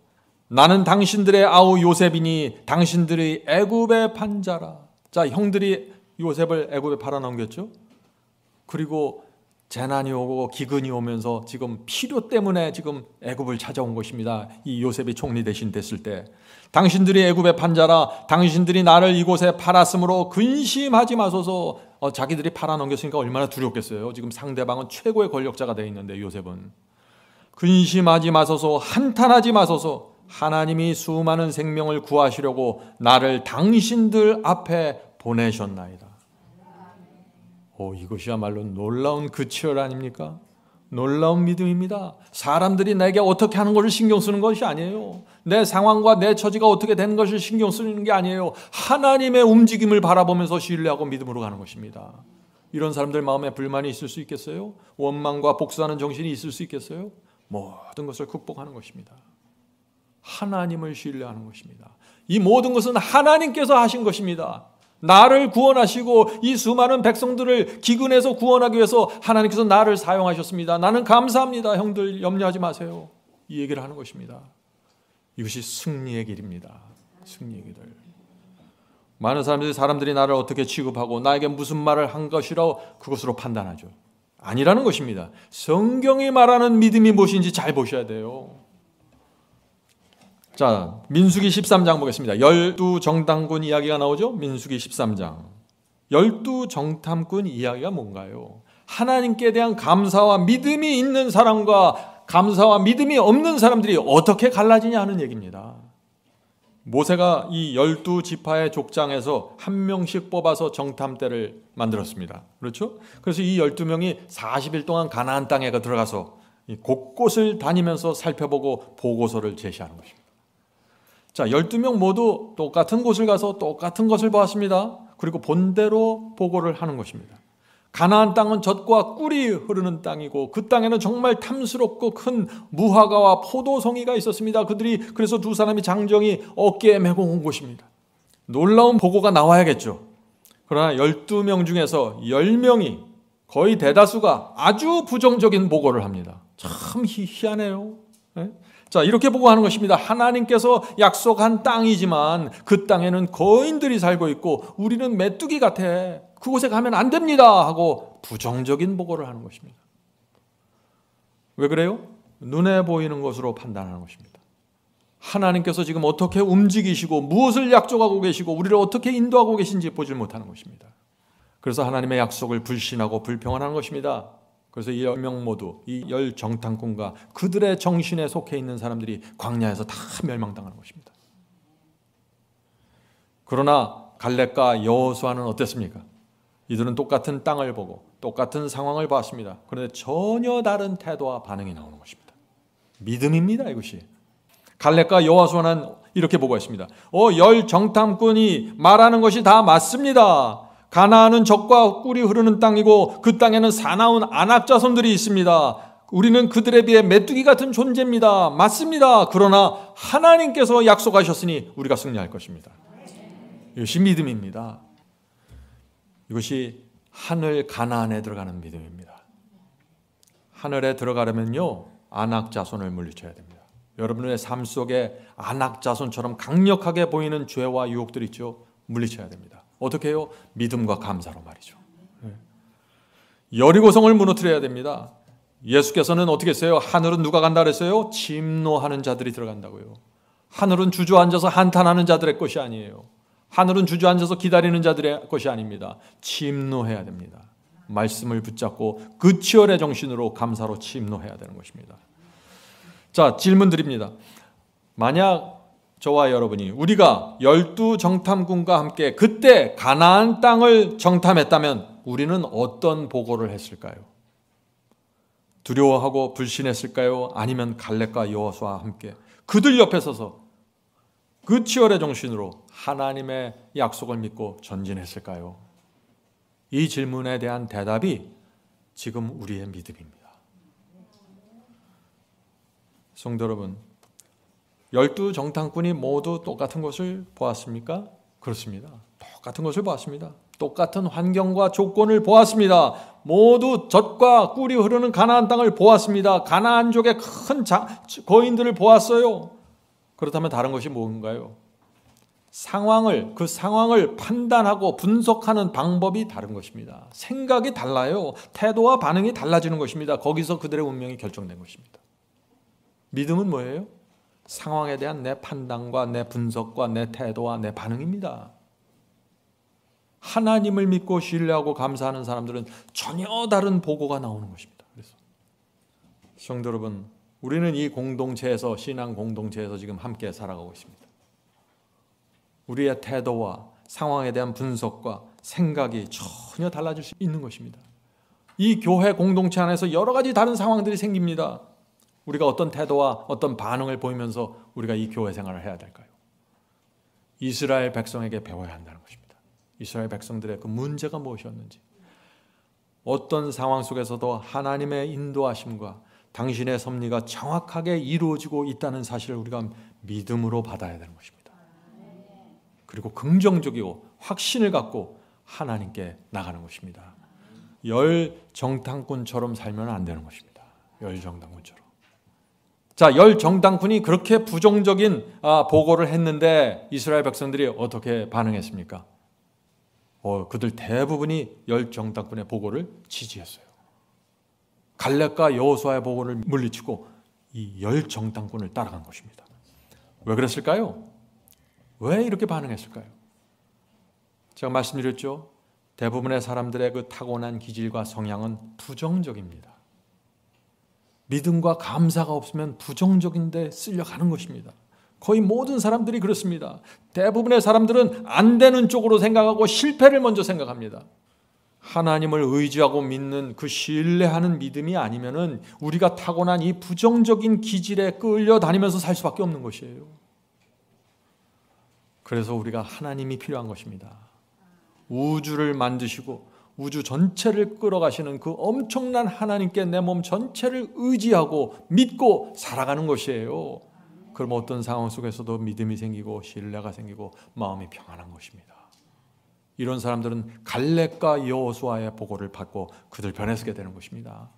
나는 당신들의 아우 요셉이니 당신들이 애굽의 판자라. 자, 형들이 요셉을 애굽에 팔아넘겼죠. 그리고 재난이 오고 기근이 오면서 지금 필요 때문에 지금 애굽을 찾아온 것입니다. 이 요셉이 총리 대신 됐을 때 당신들이 애굽의 판자라. 당신들이 나를 이곳에 팔았으므로 근심하지 마소서. 자기들이 팔아넘겼으니까 얼마나 두렵겠어요. 지금 상대방은 최고의 권력자가 되어 있는데 요셉은. 근심하지 마소서, 한탄하지 마소서. 하나님이 수많은 생명을 구하시려고 나를 당신들 앞에 보내셨나이다. 이것이야말로 놀라운 그치열 아닙니까? 놀라운 믿음입니다. 사람들이 내게 어떻게 하는 것을 신경 쓰는 것이 아니에요. 내 상황과 내 처지가 어떻게 되는 것을 신경 쓰는 게 아니에요. 하나님의 움직임을 바라보면서 신뢰하고 믿음으로 가는 것입니다. 이런 사람들 마음에 불만이 있을 수 있겠어요? 원망과 복수하는 정신이 있을 수 있겠어요? 모든 것을 극복하는 것입니다. 하나님을 신뢰하는 것입니다. 이 모든 것은 하나님께서 하신 것입니다. 나를 구원하시고 이 수많은 백성들을 기근에서 구원하기 위해서 하나님께서 나를 사용하셨습니다. 나는 감사합니다. 형들 염려하지 마세요. 이 얘기를 하는 것입니다. 이것이 승리의 길입니다. 승리의 길을. 많은 사람들이 나를 어떻게 취급하고 나에게 무슨 말을 한 것이라고 그것으로 판단하죠. 아니라는 것입니다. 성경이 말하는 믿음이 무엇인지 잘 보셔야 돼요. 자, 민수기 13장 보겠습니다. 12정탐꾼 이야기가 나오죠. 민수기 13장. 12정탐꾼 이야기가 뭔가요? 하나님께 대한 감사와 믿음이 있는 사람과 감사와 믿음이 없는 사람들이 어떻게 갈라지냐 하는 얘기입니다. 모세가 이 12지파의 족장에서 한 명씩 뽑아서 정탐대를 만들었습니다. 그렇죠? 그래서 이 12명이 40일 동안 가나안 땅에 들어가서 곳곳을 다니면서 살펴보고 보고서를 제시하는 것입니다. 자, 12명 모두 똑같은 곳을 가서 똑같은 것을 보았습니다. 그리고 본대로 보고를 하는 것입니다. 가나안 땅은 젖과 꿀이 흐르는 땅이고 그 땅에는 정말 탐스럽고 큰 무화과와 포도송이가 있었습니다. 그래서 두 사람이 장정이 어깨에 메고 온 곳입니다. 놀라운 보고가 나와야겠죠. 그러나 12명 중에서 10명이 거의 대다수가 아주 부정적인 보고를 합니다. 참 희한해요. 네? 자, 이렇게 보고하는 것입니다. 하나님께서 약속한 땅이지만 그 땅에는 거인들이 살고 있고 우리는 메뚜기 같아. 그곳에 가면 안 됩니다 하고 부정적인 보고를 하는 것입니다. 왜 그래요? 눈에 보이는 것으로 판단하는 것입니다. 하나님께서 지금 어떻게 움직이시고 무엇을 약속하고 계시고 우리를 어떻게 인도하고 계신지 보질 못하는 것입니다. 그래서 하나님의 약속을 불신하고 불평하는 것입니다. 그래서 이 10명 모두 이 10정탐꾼과 그들의 정신에 속해 있는 사람들이 광야에서 다 멸망당하는 것입니다. 그러나 갈렙과 여호수아는 어땠습니까? 이들은 똑같은 땅을 보고 똑같은 상황을 봤습니다. 그런데 전혀 다른 태도와 반응이 나오는 것입니다. 믿음입니다, 이것이. 갈렙과 여호수아는 이렇게 보고했습니다. 10정탐꾼이 말하는 것이 다 맞습니다. 가나안은 젖과 꿀이 흐르는 땅이고 그 땅에는 사나운 아낙 자손들이 있습니다. 우리는 그들에 비해 메뚜기 같은 존재입니다. 맞습니다. 그러나 하나님께서 약속하셨으니 우리가 승리할 것입니다. 이것이 믿음입니다. 이것이 하늘 가나안에 들어가는 믿음입니다. 하늘에 들어가려면요, 아낙 자손을 물리쳐야 됩니다. 여러분의 삶 속에 아낙 자손처럼 강력하게 보이는 죄와 유혹들 있죠. 물리쳐야 됩니다. 어떻게 해요? 믿음과 감사로 말이죠. 여리고성을 무너뜨려야 됩니다. 예수께서는 어떻게 했어요? 하늘은 누가 간다 그랬어요? 침노하는 자들이 들어간다고요. 하늘은 주저앉아서 한탄하는 자들의 것이 아니에요. 하늘은 주저앉아서 기다리는 자들의 것이 아닙니다. 침노해야 됩니다. 말씀을 붙잡고 그 치열의 정신으로 감사로 침노해야 되는 것입니다. 자, 질문 드립니다. 만약 저와 여러분이 우리가 12정탐꾼과 함께 그때 가나안 땅을 정탐했다면 우리는 어떤 보고를 했을까요? 두려워하고 불신했을까요? 아니면 갈렙과 여호수아와 함께 그들 옆에 서서 그 치열의 정신으로 하나님의 약속을 믿고 전진했을까요? 이 질문에 대한 대답이 지금 우리의 믿음입니다. 성도 여러분, 12정탐꾼이 모두 똑같은 것을 보았습니까? 그렇습니다. 똑같은 것을 보았습니다. 똑같은 환경과 조건을 보았습니다. 모두 젖과 꿀이 흐르는 가나안 땅을 보았습니다. 가나안족의 큰 거인들을 보았어요. 그렇다면 다른 것이 뭔가요? 그 상황을 판단하고 분석하는 방법이 다른 것입니다. 생각이 달라요. 태도와 반응이 달라지는 것입니다. 거기서 그들의 운명이 결정된 것입니다. 믿음은 뭐예요? 상황에 대한 내 판단과 내 분석과 내 태도와 내 반응입니다. 하나님을 믿고 신뢰하고 감사하는 사람들은 전혀 다른 보고가 나오는 것입니다. 그래서 성도 여러분, 우리는 이 공동체에서, 신앙 공동체에서 지금 함께 살아가고 있습니다. 우리의 태도와 상황에 대한 분석과 생각이 전혀 달라질 수 있는 것입니다. 이 교회 공동체 안에서 여러 가지 다른 상황들이 생깁니다. 우리가 어떤 태도와 어떤 반응을 보이면서 우리가 이 교회 생활을 해야 될까요? 이스라엘 백성에게 배워야 한다는 것입니다. 이스라엘 백성들의 그 문제가 무엇이었는지, 어떤 상황 속에서도 하나님의 인도하심과 당신의 섭리가 정확하게 이루어지고 있다는 사실을 우리가 믿음으로 받아야 되는 것입니다. 그리고 긍정적이고 확신을 갖고 하나님께 나가는 것입니다. 열정탐꾼처럼 살면 안 되는 것입니다. 열정탐꾼처럼. 자, 열정탐꾼이 그렇게 부정적인 보고를 했는데 이스라엘 백성들이 어떻게 반응했습니까? 그들 대부분이 열정탐꾼의 보고를 지지했어요. 갈렙과 여호수아의 보고를 물리치고 이 열정탐꾼을 따라간 것입니다. 왜 그랬을까요? 왜 이렇게 반응했을까요? 제가 말씀드렸죠. 대부분의 사람들의 그 타고난 기질과 성향은 부정적입니다. 믿음과 감사가 없으면 부정적인 데 쓸려가는 것입니다. 거의 모든 사람들이 그렇습니다. 대부분의 사람들은 안 되는 쪽으로 생각하고 실패를 먼저 생각합니다. 하나님을 의지하고 믿는 그 신뢰하는 믿음이 아니면은 우리가 타고난 이 부정적인 기질에 끌려다니면서 살 수밖에 없는 것이에요. 그래서 우리가 하나님이 필요한 것입니다. 우주를 만드시고 우주 전체를 끌어가시는 그 엄청난 하나님께 내 몸 전체를 의지하고 믿고 살아가는 것이에요. 그럼 어떤 상황 속에서도 믿음이 생기고 신뢰가 생기고 마음이 평안한 것입니다. 이런 사람들은 갈렙과 여호수아의 보고를 받고 그들 변해서게 되는 것입니다.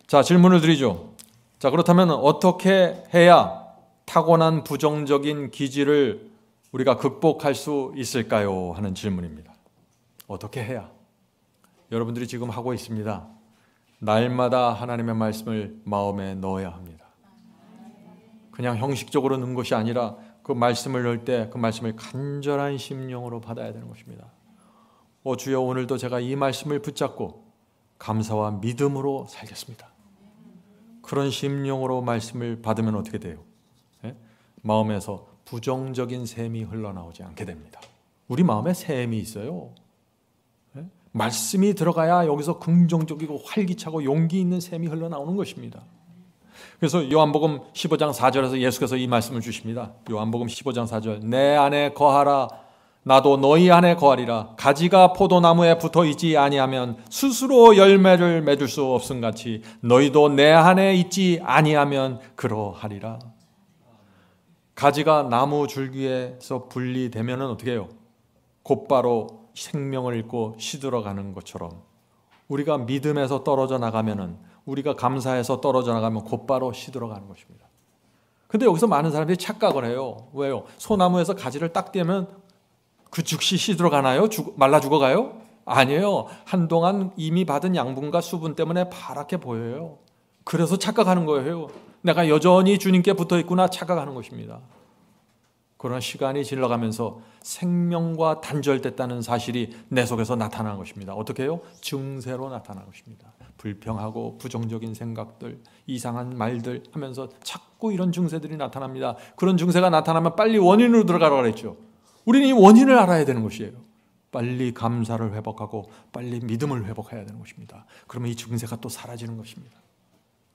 자, 질문을 드리죠. 자, 그렇다면 어떻게 해야 타고난 부정적인 기질을 우리가 극복할 수 있을까요? 하는 질문입니다. 어떻게 해야? 여러분들이 지금 하고 있습니다. 날마다 하나님의 말씀을 마음에 넣어야 합니다. 그냥 형식적으로 넣은 것이 아니라 그 말씀을 넣을 때 그 말씀을 간절한 심령으로 받아야 되는 것입니다. 주여, 오늘도 제가 이 말씀을 붙잡고 감사와 믿음으로 살겠습니다. 그런 심령으로 말씀을 받으면 어떻게 돼요? 마음에서 부정적인 샘이 흘러나오지 않게 됩니다. 우리 마음에 샘이 있어요. 말씀이 들어가야 여기서 긍정적이고 활기차고 용기 있는 샘이 흘러나오는 것입니다. 그래서 요한복음 15장 4절에서 예수께서 이 말씀을 주십니다. 요한복음 15장 4절, 내 안에 거하라, 나도 너희 안에 거하리라. 가지가 포도나무에 붙어 있지 아니하면 스스로 열매를 맺을 수 없음같이 너희도 내 안에 있지 아니하면 그러하리라. 가지가 나무 줄기에서 분리되면 어떻게 해요? 곧바로 생명을 잃고 시들어가는 것처럼 우리가 믿음에서 떨어져 나가면은, 우리가 감사해서 떨어져 나가면 곧바로 시들어가는 것입니다. 근데 여기서 많은 사람들이 착각을 해요. 왜요? 소나무에서 가지를 딱 떼면 그 즉시 시들어가나요? 말라 죽어가요? 아니에요. 한동안 이미 받은 양분과 수분 때문에 파랗게 보여요. 그래서 착각하는 거예요. 내가 여전히 주님께 붙어 있구나 착각하는 것입니다. 그러나 시간이 지나가면서 생명과 단절됐다는 사실이 내 속에서 나타나는 것입니다. 어떻게 해요? 증세로 나타나는 것입니다. 불평하고 부정적인 생각들, 이상한 말들 하면서 자꾸 이런 증세들이 나타납니다. 그런 증세가 나타나면 빨리 원인으로 들어가라고 그랬죠. 우리는 이 원인을 알아야 되는 것이에요. 빨리 감사를 회복하고 빨리 믿음을 회복해야 되는 것입니다. 그러면 이 증세가 또 사라지는 것입니다.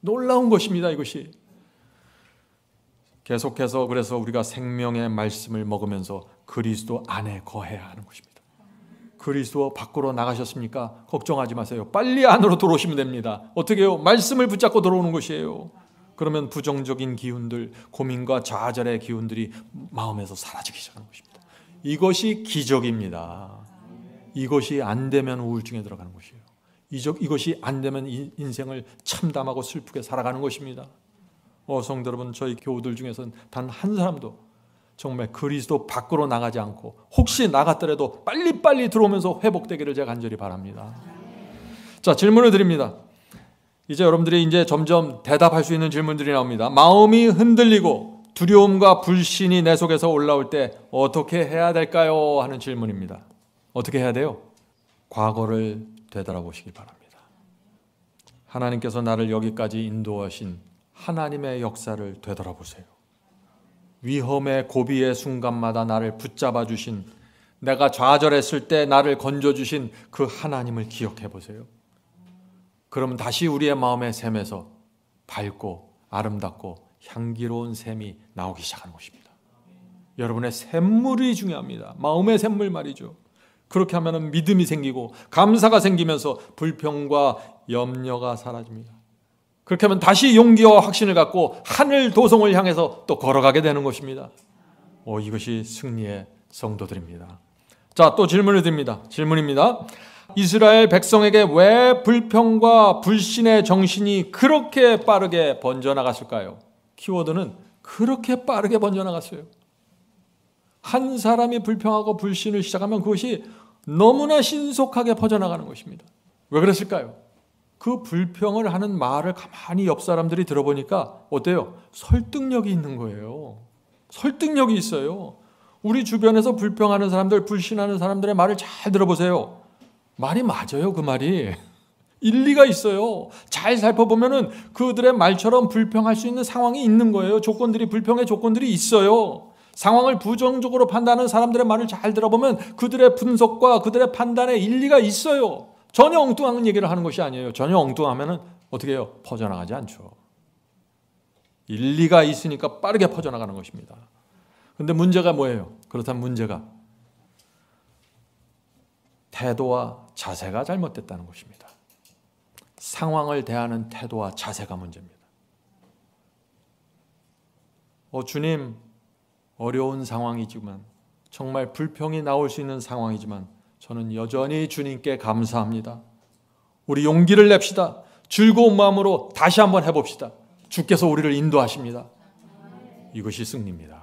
놀라운 것입니다, 이것이. 계속해서 그래서 우리가 생명의 말씀을 먹으면서 그리스도 안에 거해야 하는 것입니다. 그리스도 밖으로 나가셨습니까? 걱정하지 마세요. 빨리 안으로 들어오시면 됩니다. 어떻게 해요? 말씀을 붙잡고 들어오는 것이에요. 그러면 부정적인 기운들, 고민과 좌절의 기운들이 마음에서 사라지기 시작하는 것입니다. 이것이 기적입니다. 이것이 안 되면 우울증에 들어가는 것이에요. 이것이 안 되면 인생을 참담하고 슬프게 살아가는 것입니다. 성도 여러분, 저희 교우들 중에서는 단 한 사람도 정말 그리스도 밖으로 나가지 않고 혹시 나갔더라도 빨리빨리 들어오면서 회복되기를 제가 간절히 바랍니다. 자, 질문을 드립니다. 이제 여러분들이 이제 점점 대답할 수 있는 질문들이 나옵니다. 마음이 흔들리고 두려움과 불신이 내 속에서 올라올 때 어떻게 해야 될까요? 하는 질문입니다. 어떻게 해야 돼요? 과거를 되돌아보시기 바랍니다. 하나님께서 나를 여기까지 인도하신 하나님의 역사를 되돌아보세요. 위험의 고비의 순간마다 나를 붙잡아 주신, 내가 좌절했을 때 나를 건져주신 그 하나님을 기억해 보세요. 그러면 다시 우리의 마음의 샘에서 밝고 아름답고 향기로운 샘이 나오기 시작하는 것입니다. 여러분의 샘물이 중요합니다. 마음의 샘물 말이죠. 그렇게 하면 믿음이 생기고 감사가 생기면서 불평과 염려가 사라집니다. 그렇게 하면 다시 용기와 확신을 갖고 하늘 도성을 향해서 또 걸어가게 되는 것입니다. 이것이 승리의 성도들입니다. 자, 또 질문을 드립니다. 질문입니다. 이스라엘 백성에게 왜 불평과 불신의 정신이 그렇게 빠르게 번져나갔을까요? 키워드는 그렇게 빠르게 번져나갔어요. 한 사람이 불평하고 불신을 시작하면 그것이 너무나 신속하게 퍼져나가는 것입니다. 왜 그랬을까요? 그 불평을 하는 말을 가만히 옆 사람들이 들어보니까 어때요? 설득력이 있는 거예요. 설득력이 있어요. 우리 주변에서 불평하는 사람들, 불신하는 사람들의 말을 잘 들어보세요. 말이 맞아요, 그 말이. 일리가 있어요. 잘 살펴보면은 그들의 말처럼 불평할 수 있는 상황이 있는 거예요. 불평의 조건들이 있어요. 상황을 부정적으로 판단하는 사람들의 말을 잘 들어보면 그들의 분석과 그들의 판단에 일리가 있어요. 전혀 엉뚱한 얘기를 하는 것이 아니에요. 전혀 엉뚱하면 어떻게 해요? 퍼져나가지 않죠. 일리가 있으니까 빠르게 퍼져나가는 것입니다. 그런데 문제가 뭐예요? 그렇다면 문제가 태도와 자세가 잘못됐다는 것입니다. 상황을 대하는 태도와 자세가 문제입니다. 주님, 어려운 상황이지만 정말 불평이 나올 수 있는 상황이지만 저는 여전히 주님께 감사합니다. 우리 용기를 냅시다. 즐거운 마음으로 다시 한번 해봅시다. 주께서 우리를 인도하십니다. 이것이 승리입니다.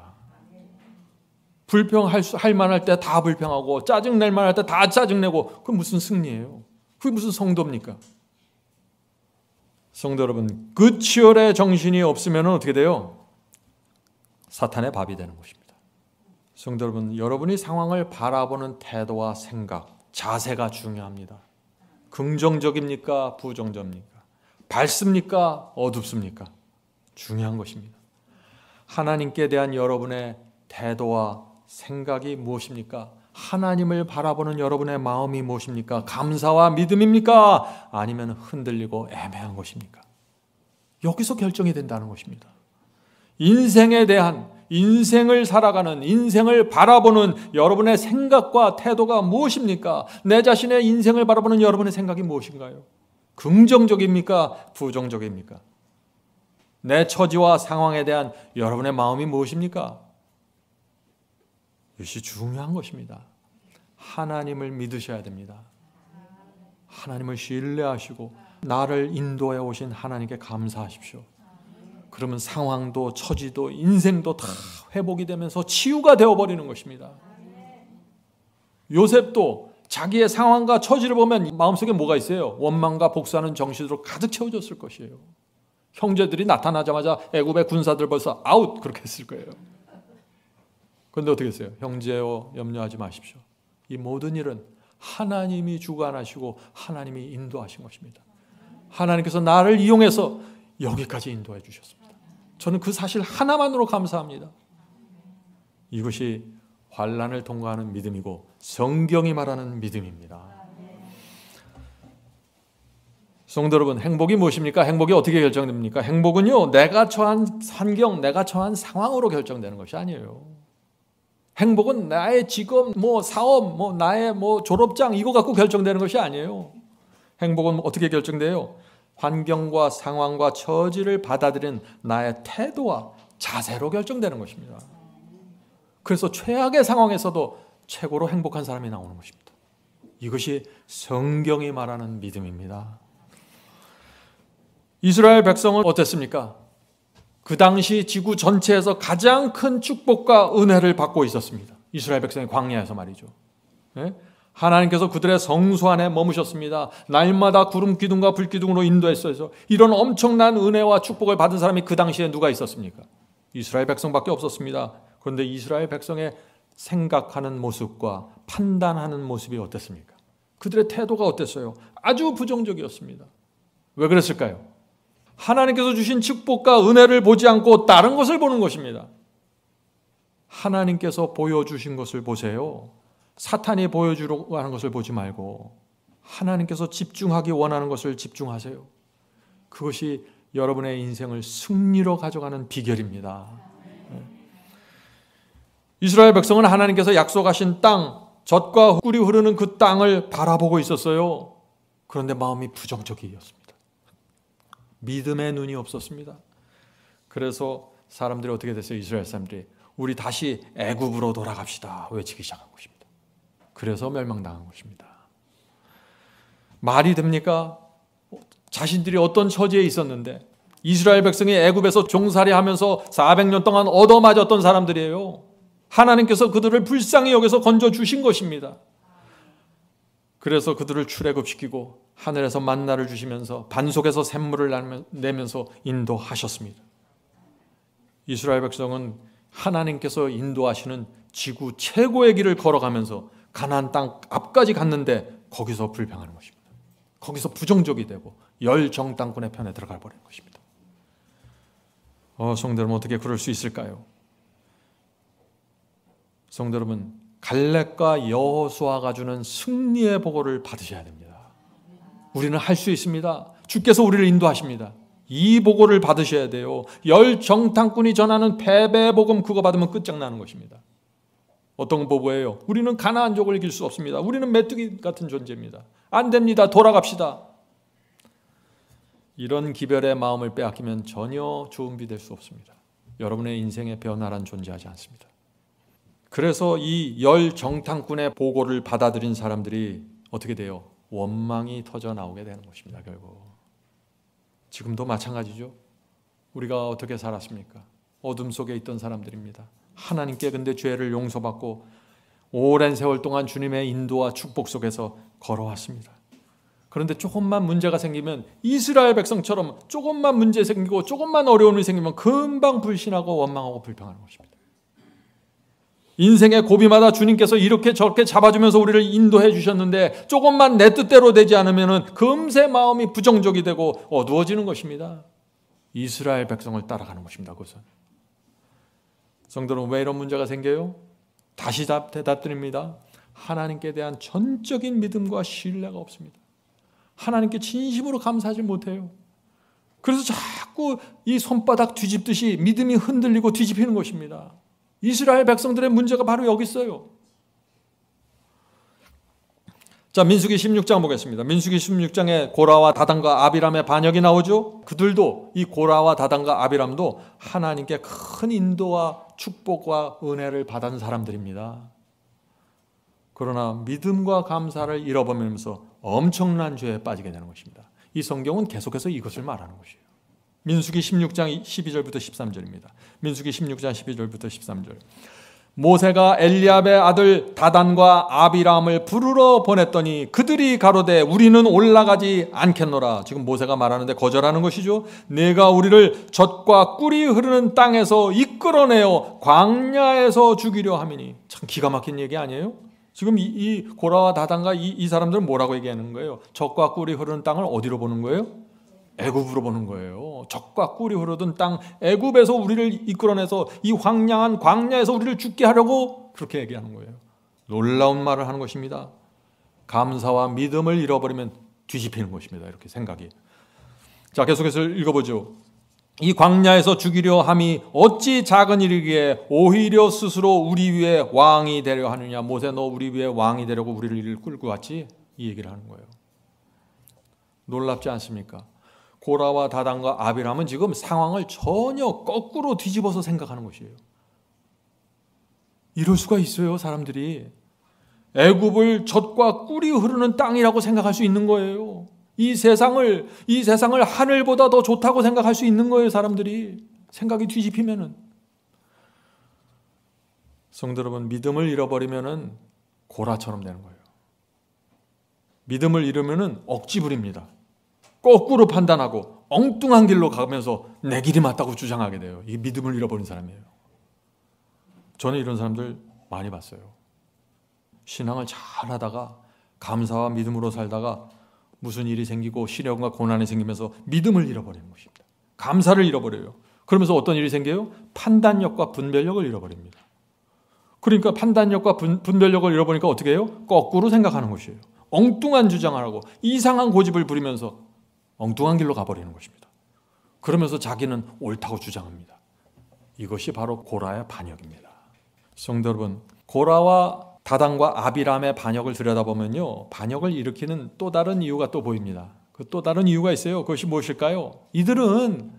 불평할 만할 때 다 불평하고 짜증낼 만할 때 다 짜증내고 그건 무슨 승리예요? 그게 무슨 성도입니까? 성도 여러분, 그 치열의 정신이 없으면 어떻게 돼요? 사탄의 밥이 되는 것입니다. 성도 여러분, 여러분이 상황을 바라보는 태도와 생각, 자세가 중요합니다. 긍정적입니까? 부정적입니까? 밝습니까? 어둡습니까? 중요한 것입니다. 하나님께 대한 여러분의 태도와 생각이 무엇입니까? 하나님을 바라보는 여러분의 마음이 무엇입니까? 감사와 믿음입니까? 아니면 흔들리고 애매한 것입니까? 여기서 결정이 된다는 것입니다. 인생에 대한, 인생을 살아가는, 인생을 바라보는 여러분의 생각과 태도가 무엇입니까? 내 자신의 인생을 바라보는 여러분의 생각이 무엇인가요? 긍정적입니까? 부정적입니까? 내 처지와 상황에 대한 여러분의 마음이 무엇입니까? 이것이 중요한 것입니다. 하나님을 믿으셔야 됩니다. 하나님을 신뢰하시고 나를 인도해 오신 하나님께 감사하십시오. 그러면 상황도 처지도 인생도 다 회복이 되면서 치유가 되어버리는 것입니다. 요셉도 자기의 상황과 처지를 보면 마음속에 뭐가 있어요? 원망과 복수하는 정신으로 가득 채워졌을 것이에요. 형제들이 나타나자마자 애굽의 군사들 벌써 아웃 그렇게 했을 거예요. 그런데 어떻게 했어요? 형제여 염려하지 마십시오. 이 모든 일은 하나님이 주관하시고 하나님이 인도하신 것입니다. 하나님께서 나를 이용해서 여기까지 인도해 주셨습니다. 저는 그 사실 하나만으로 감사합니다. 이것이 환난을 통과하는 믿음이고 성경이 말하는 믿음입니다. 성도 여러분, 행복이 무엇입니까? 행복이 어떻게 결정됩니까? 행복은요, 내가 처한 환경, 내가 처한 상황으로 결정되는 것이 아니에요. 행복은 나의 직업, 사업, 나의 졸업장 이거 갖고 결정되는 것이 아니에요. 행복은 어떻게 결정돼요? 환경과 상황과 처지를 받아들인 나의 태도와 자세로 결정되는 것입니다. 그래서 최악의 상황에서도 최고로 행복한 사람이 나오는 것입니다. 이것이 성경이 말하는 믿음입니다. 이스라엘 백성은 어땠습니까? 그 당시 지구 전체에서 가장 큰 축복과 은혜를 받고 있었습니다. 이스라엘 백성이 광야에서 말이죠. 하나님께서 그들의 성소 안에 머무셨습니다. 날마다 구름 기둥과 불 기둥으로 인도했어요. 이런 엄청난 은혜와 축복을 받은 사람이 그 당시에 누가 있었습니까? 이스라엘 백성밖에 없었습니다. 그런데 이스라엘 백성의 생각하는 모습과 판단하는 모습이 어땠습니까? 그들의 태도가 어땠어요? 아주 부정적이었습니다. 왜 그랬을까요? 하나님께서 주신 축복과 은혜를 보지 않고 다른 것을 보는 것입니다. 하나님께서 보여주신 것을 보세요. 사탄이 보여주려고 하는 것을 보지 말고 하나님께서 집중하기 원하는 것을 집중하세요. 그것이 여러분의 인생을 승리로 가져가는 비결입니다. 이스라엘 백성은 하나님께서 약속하신 땅, 젖과 꿀이 흐르는 그 땅을 바라보고 있었어요. 그런데 마음이 부정적이었습니다. 믿음의 눈이 없었습니다. 그래서 사람들이 어떻게 됐어요? 이스라엘 사람들이 우리 다시 애굽으로 돌아갑시다 외치기 시작한 것입니다. 그래서 멸망당한 것입니다. 말이 됩니까? 자신들이 어떤 처지에 있었는데 이스라엘 백성이 애굽에서 종살이하면서 400년 동안 얻어맞았던 사람들이에요. 하나님께서 그들을 불쌍히 여겨서 건져주신 것입니다. 그래서 그들을 출애굽시키고 하늘에서 만나를 주시면서 반석에서 샘물을 내면서 인도하셨습니다. 이스라엘 백성은 하나님께서 인도하시는 지구 최고의 길을 걸어가면서 가나안 땅 앞까지 갔는데 거기서 불평하는 것입니다. 거기서 부정적이 되고 열정당꾼의 편에 들어가 버리는 것입니다. 성도 여러분, 어떻게 그럴 수 있을까요? 성도 여러분, 갈렙과 여호수아가 주는 승리의 보고를 받으셔야 됩니다. 우리는 할 수 있습니다. 주께서 우리를 인도하십니다. 이 보고를 받으셔야 돼요. 열정탐꾼이 전하는 패배의 복음, 그거 받으면 끝장나는 것입니다. 어떤 보고예요? 우리는 가나안족을 이길 수 없습니다. 우리는 메뚜기 같은 존재입니다. 안 됩니다. 돌아갑시다. 이런 기별의 마음을 빼앗기면 전혀 좋은 비 될 수 없습니다. 여러분의 인생에 변화란 존재하지 않습니다. 그래서 이 열정탐꾼의 보고를 받아들인 사람들이 어떻게 돼요? 원망이 터져 나오게 되는 것입니다. 결국 지금도 마찬가지죠. 우리가 어떻게 살았습니까? 어둠 속에 있던 사람들입니다. 하나님께 근데 죄를 용서받고 오랜 세월 동안 주님의 인도와 축복 속에서 걸어왔습니다. 그런데 조금만 문제가 생기면 이스라엘 백성처럼 조금만 문제 생기고 조금만 어려움이 생기면 금방 불신하고 원망하고 불평하는 것입니다. 인생의 고비마다 주님께서 이렇게 저렇게 잡아주면서 우리를 인도해 주셨는데 조금만 내 뜻대로 되지 않으면 금세 마음이 부정적이 되고 어두워지는 것입니다. 이스라엘 백성을 따라가는 것입니다. 그것은. 성도는 왜 이런 문제가 생겨요? 다시 대답드립니다. 하나님께 대한 전적인 믿음과 신뢰가 없습니다. 하나님께 진심으로 감사하지 못해요. 그래서 자꾸 이 손바닥 뒤집듯이 믿음이 흔들리고 뒤집히는 것입니다. 이스라엘 백성들의 문제가 바로 여기 있어요. 자, 민수기 16장 보겠습니다. 민수기 16장에 고라와 다단과 아비람의 반역이 나오죠. 그들도 이 고라와 다단과 아비람도 하나님께 큰 인도와 축복과 은혜를 받은 사람들입니다. 그러나 믿음과 감사를 잃어버리면서 엄청난 죄에 빠지게 되는 것입니다. 이 성경은 계속해서 이것을 말하는 것이에요. 민수기 16장 12절부터 13절입니다. 민수기 16장 12절부터 13절. 모세가 엘리압의 아들 다단과 아비람을 부르러 보냈더니 그들이 가로되 우리는 올라가지 않겠노라. 지금 모세가 말하는데 거절하는 것이죠. 내가 우리를 젖과 꿀이 흐르는 땅에서 이끌어내어 광야에서 죽이려 함이니. 참 기가 막힌 얘기 아니에요? 지금 이 고라와 다단과 이 사람들은 뭐라고 얘기하는 거예요? 젖과 꿀이 흐르는 땅을 어디로 보는 거예요? 애굽으로 보는 거예요. 젖과 꿀이 흐르던 땅 애굽에서 우리를 이끌어내서 이 황량한 광야에서 우리를 죽게 하려고 그렇게 얘기하는 거예요. 놀라운 말을 하는 것입니다. 감사와 믿음을 잃어버리면 뒤집히는 것입니다. 이렇게 생각이. 자, 계속해서 읽어보죠. 이 광야에서 죽이려 함이 어찌 작은 일이기에 오히려 스스로 우리 위에 왕이 되려 하느냐. 모세, 너 우리 위에 왕이 되려고 우리를 끌고 왔지? 이 얘기를 하는 거예요. 놀랍지 않습니까? 고라와 다단과 아비람은 지금 상황을 전혀 거꾸로 뒤집어서 생각하는 것이에요. 이럴 수가 있어요, 사람들이. 애굽을 젖과 꿀이 흐르는 땅이라고 생각할 수 있는 거예요. 이 세상을 하늘보다 더 좋다고 생각할 수 있는 거예요, 사람들이. 생각이 뒤집히면은. 성도 여러분, 믿음을 잃어버리면은 고라처럼 되는 거예요. 믿음을 잃으면은 억지 부립니다. 거꾸로 판단하고 엉뚱한 길로 가면서 내 길이 맞다고 주장하게 돼요. 이게 믿음을 잃어버린 사람이에요. 저는 이런 사람들 많이 봤어요. 신앙을 잘 하다가 감사와 믿음으로 살다가 무슨 일이 생기고 시련과 고난이 생기면서 믿음을 잃어버리는 것입니다. 감사를 잃어버려요. 그러면서 어떤 일이 생겨요? 판단력과 분별력을 잃어버립니다. 그러니까 판단력과 분별력을 잃어버리니까 어떻게 해요? 거꾸로 생각하는 것이에요. 엉뚱한 주장을 하고 이상한 고집을 부리면서 엉뚱한 길로 가버리는 것입니다. 그러면서 자기는 옳다고 주장합니다. 이것이 바로 고라의 반역입니다. 성도 여러분, 고라와 다단과 아비람의 반역을 들여다보면요, 반역을 일으키는 또 다른 이유가 또 보입니다. 그 또 다른 이유가 있어요. 그것이 무엇일까요? 이들은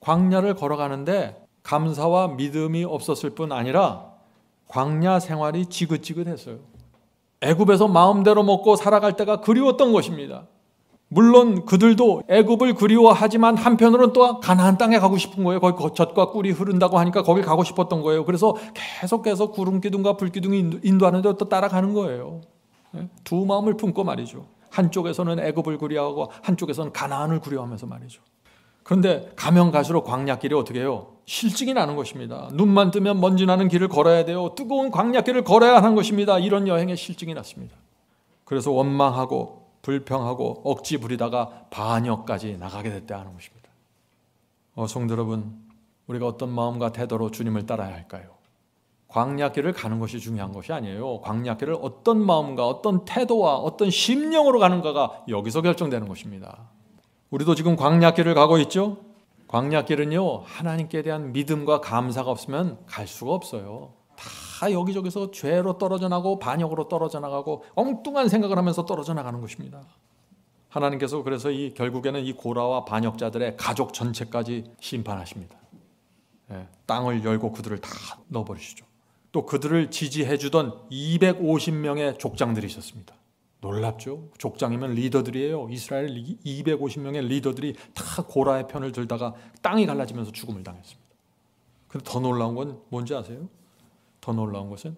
광야를 걸어가는데 감사와 믿음이 없었을 뿐 아니라 광야 생활이 지긋지긋했어요. 애굽에서 마음대로 먹고 살아갈 때가 그리웠던 것입니다. 물론 그들도 애굽을 그리워하지만 한편으로는 또 가나안 땅에 가고 싶은 거예요. 거기 젖과 꿀이 흐른다고 하니까 거기 가고 싶었던 거예요. 그래서 계속해서 구름 기둥과 불 기둥이 인도하는데 또 따라가는 거예요. 두 마음을 품고 말이죠. 한쪽에서는 애굽을 그리워하고 한쪽에서는 가나안을 그리워하면서 말이죠. 그런데 가면 갈수록 광야길이 어떻게 해요? 실증이 나는 것입니다. 눈만 뜨면 먼지 나는 길을 걸어야 돼요. 뜨거운 광야길을 걸어야 하는 것입니다. 이런 여행에 실증이 났습니다. 그래서 원망하고 불평하고 억지 부리다가 반역까지 나가게 됐다 하는 것입니다. 성도 여러분, 우리가 어떤 마음과 태도로 주님을 따라야 할까요? 광야길을 가는 것이 중요한 것이 아니에요. 광야길을 어떤 마음과 어떤 태도와 어떤 심령으로 가는가가 여기서 결정되는 것입니다. 우리도 지금 광야길을 가고 있죠? 광야길은요, 하나님께 대한 믿음과 감사가 없으면 갈 수가 없어요. 다 여기저기서 죄로 떨어져 나가고 반역으로 떨어져 나가고 엉뚱한 생각을 하면서 떨어져 나가는 것입니다. 하나님께서 그래서 결국에는 이 고라와 반역자들의 가족 전체까지 심판하십니다. 땅을 열고 그들을 다 넣어버리시죠. 또 그들을 지지해 주던 250명의 족장들이 있었습니다. 놀랍죠? 족장이면 리더들이에요. 이스라엘 250명의 리더들이 다 고라의 편을 들다가 땅이 갈라지면서 죽음을 당했습니다. 근데 더 놀라운 건 뭔지 아세요? 더 놀라운 것은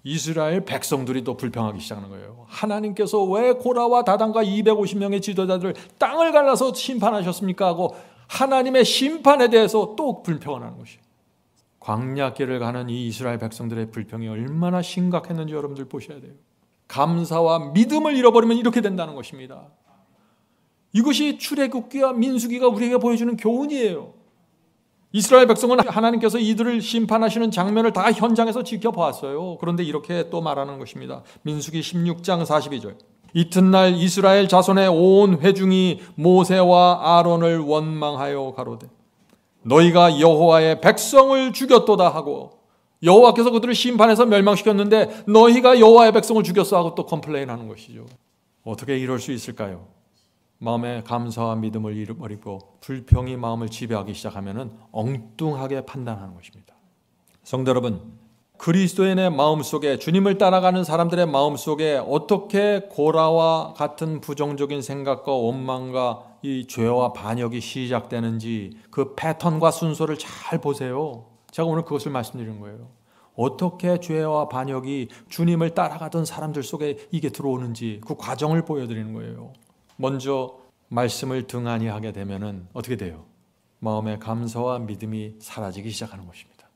이스라엘 백성들이 또 불평하기 시작하는 거예요. 하나님께서 왜 고라와 다단과 250명의 지도자들을 땅을 갈라서 심판하셨습니까? 하고 하나님의 심판에 대해서 또 불평을 하는 것이에요. 광야길을 가는 이 이스라엘 백성들의 불평이 얼마나 심각했는지 여러분들 보셔야 돼요. 감사와 믿음을 잃어버리면 이렇게 된다는 것입니다. 이것이 출애굽기와 민수기가 우리에게 보여주는 교훈이에요. 이스라엘 백성은 하나님께서 이들을 심판하시는 장면을 다 현장에서 지켜보았어요. 그런데 이렇게 또 말하는 것입니다. 민수기 16장 42절. 이튿날 이스라엘 자손의 온 회중이 모세와 아론을 원망하여 가로되 너희가 여호와의 백성을 죽였도다 하고, 여호와께서 그들을 심판해서 멸망시켰는데 너희가 여호와의 백성을 죽였어 하고 또 컴플레인하는 것이죠. 어떻게 이럴 수 있을까요? 마음의 감사와 믿음을 잃어버리고 불평이 마음을 지배하기 시작하면 엉뚱하게 판단하는 것입니다. 성도 여러분, 그리스도인의 마음속에, 주님을 따라가는 사람들의 마음속에 어떻게 고라와 같은 부정적인 생각과 원망과 이 죄와 반역이 시작되는지 그 패턴과 순서를 잘 보세요. 제가 오늘 그것을 말씀드리는 거예요. 어떻게 죄와 반역이 주님을 따라가던 사람들 속에 이게 들어오는지 그 과정을 보여드리는 거예요. 먼저 말씀을 등한히 하게 되면은 어떻게 돼요? 마음의 감사와 믿음이 사라지기 시작하는 것입니다.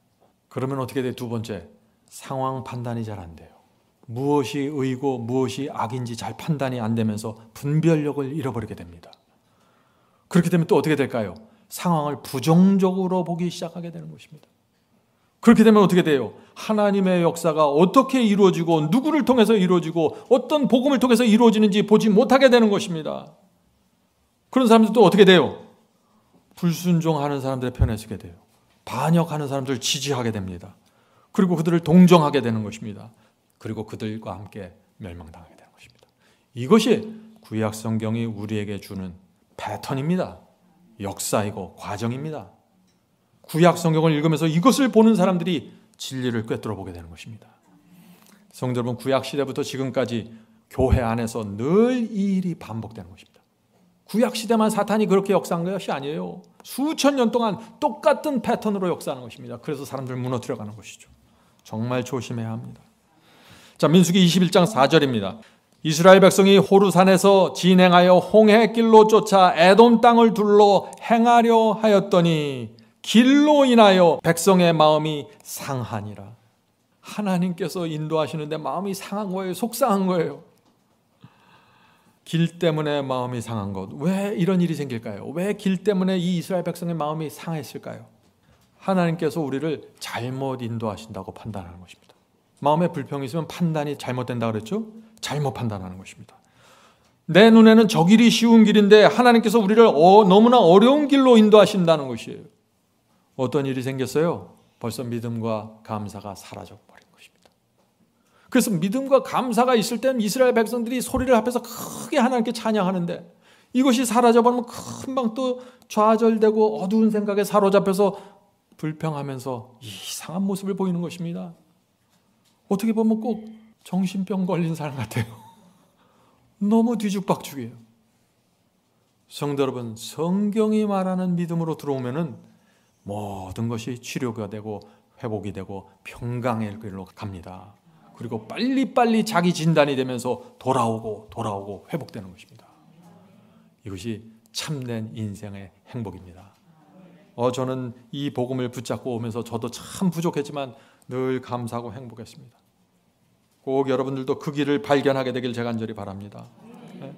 그러면 어떻게 돼요? 두 번째, 상황 판단이 잘 안 돼요. 무엇이 의고 무엇이 악인지 잘 판단이 안 되면서 분별력을 잃어버리게 됩니다. 그렇게 되면 또 어떻게 될까요? 상황을 부정적으로 보기 시작하게 되는 것입니다. 그렇게 되면 어떻게 돼요? 하나님의 역사가 어떻게 이루어지고 누구를 통해서 이루어지고 어떤 복음을 통해서 이루어지는지 보지 못하게 되는 것입니다. 그런 사람들도 어떻게 돼요? 불순종하는 사람들의 편에 서게 돼요. 반역하는 사람들을 지지하게 됩니다. 그리고 그들을 동정하게 되는 것입니다. 그리고 그들과 함께 멸망당하게 되는 것입니다. 이것이 구약 성경이 우리에게 주는 패턴입니다. 역사이고 과정입니다. 구약 성경을 읽으면서 이것을 보는 사람들이 진리를 꿰뚫어 보게 되는 것입니다. 성도 여러분, 구약 시대부터 지금까지 교회 안에서 늘 이 일이 반복되는 것입니다. 구약 시대만 사탄이 그렇게 역사한 것이 아니에요. 수천 년 동안 똑같은 패턴으로 역사하는 것입니다. 그래서 사람들 무너뜨려가는 것이죠. 정말 조심해야 합니다. 자, 민수기 21장 4절입니다. 이스라엘 백성이 호르산에서 진행하여 홍해길로 쫓아 에돔 땅을 둘러 행하려 하였더니 길로 인하여 백성의 마음이 상하니라. 하나님께서 인도하시는데 마음이 상한 거예요. 속상한 거예요. 길 때문에 마음이 상한 것. 왜 이런 일이 생길까요? 왜 길 때문에 이 이스라엘 백성의 마음이 상했을까요? 하나님께서 우리를 잘못 인도하신다고 판단하는 것입니다. 마음에 불평이 있으면 판단이 잘못된다 그랬죠? 잘못 판단하는 것입니다. 내 눈에는 저 길이 쉬운 길인데 하나님께서 우리를 너무나 어려운 길로 인도하신다는 것이에요. 어떤 일이 생겼어요? 벌써 믿음과 감사가 사라져버린 것입니다. 그래서 믿음과 감사가 있을 때는 이스라엘 백성들이 소리를 합해서 크게 하나님께 찬양하는데 이것이 사라져버리면 금방 또 좌절되고 어두운 생각에 사로잡혀서 불평하면서 이상한 모습을 보이는 것입니다. 어떻게 보면 꼭 정신병 걸린 사람 같아요. 너무 뒤죽박죽이에요. 성도 여러분, 성경이 말하는 믿음으로 들어오면은 모든 것이 치료가 되고 회복이 되고 평강의 길로 갑니다. 그리고 빨리빨리 자기 진단이 되면서 돌아오고 회복되는 것입니다. 이것이 참된 인생의 행복입니다. 저는 이 복음을 붙잡고 오면서 저도 참 부족했지만 늘 감사하고 행복했습니다. 꼭 여러분들도 그 길을 발견하게 되길 제가 간절히 바랍니다. 네.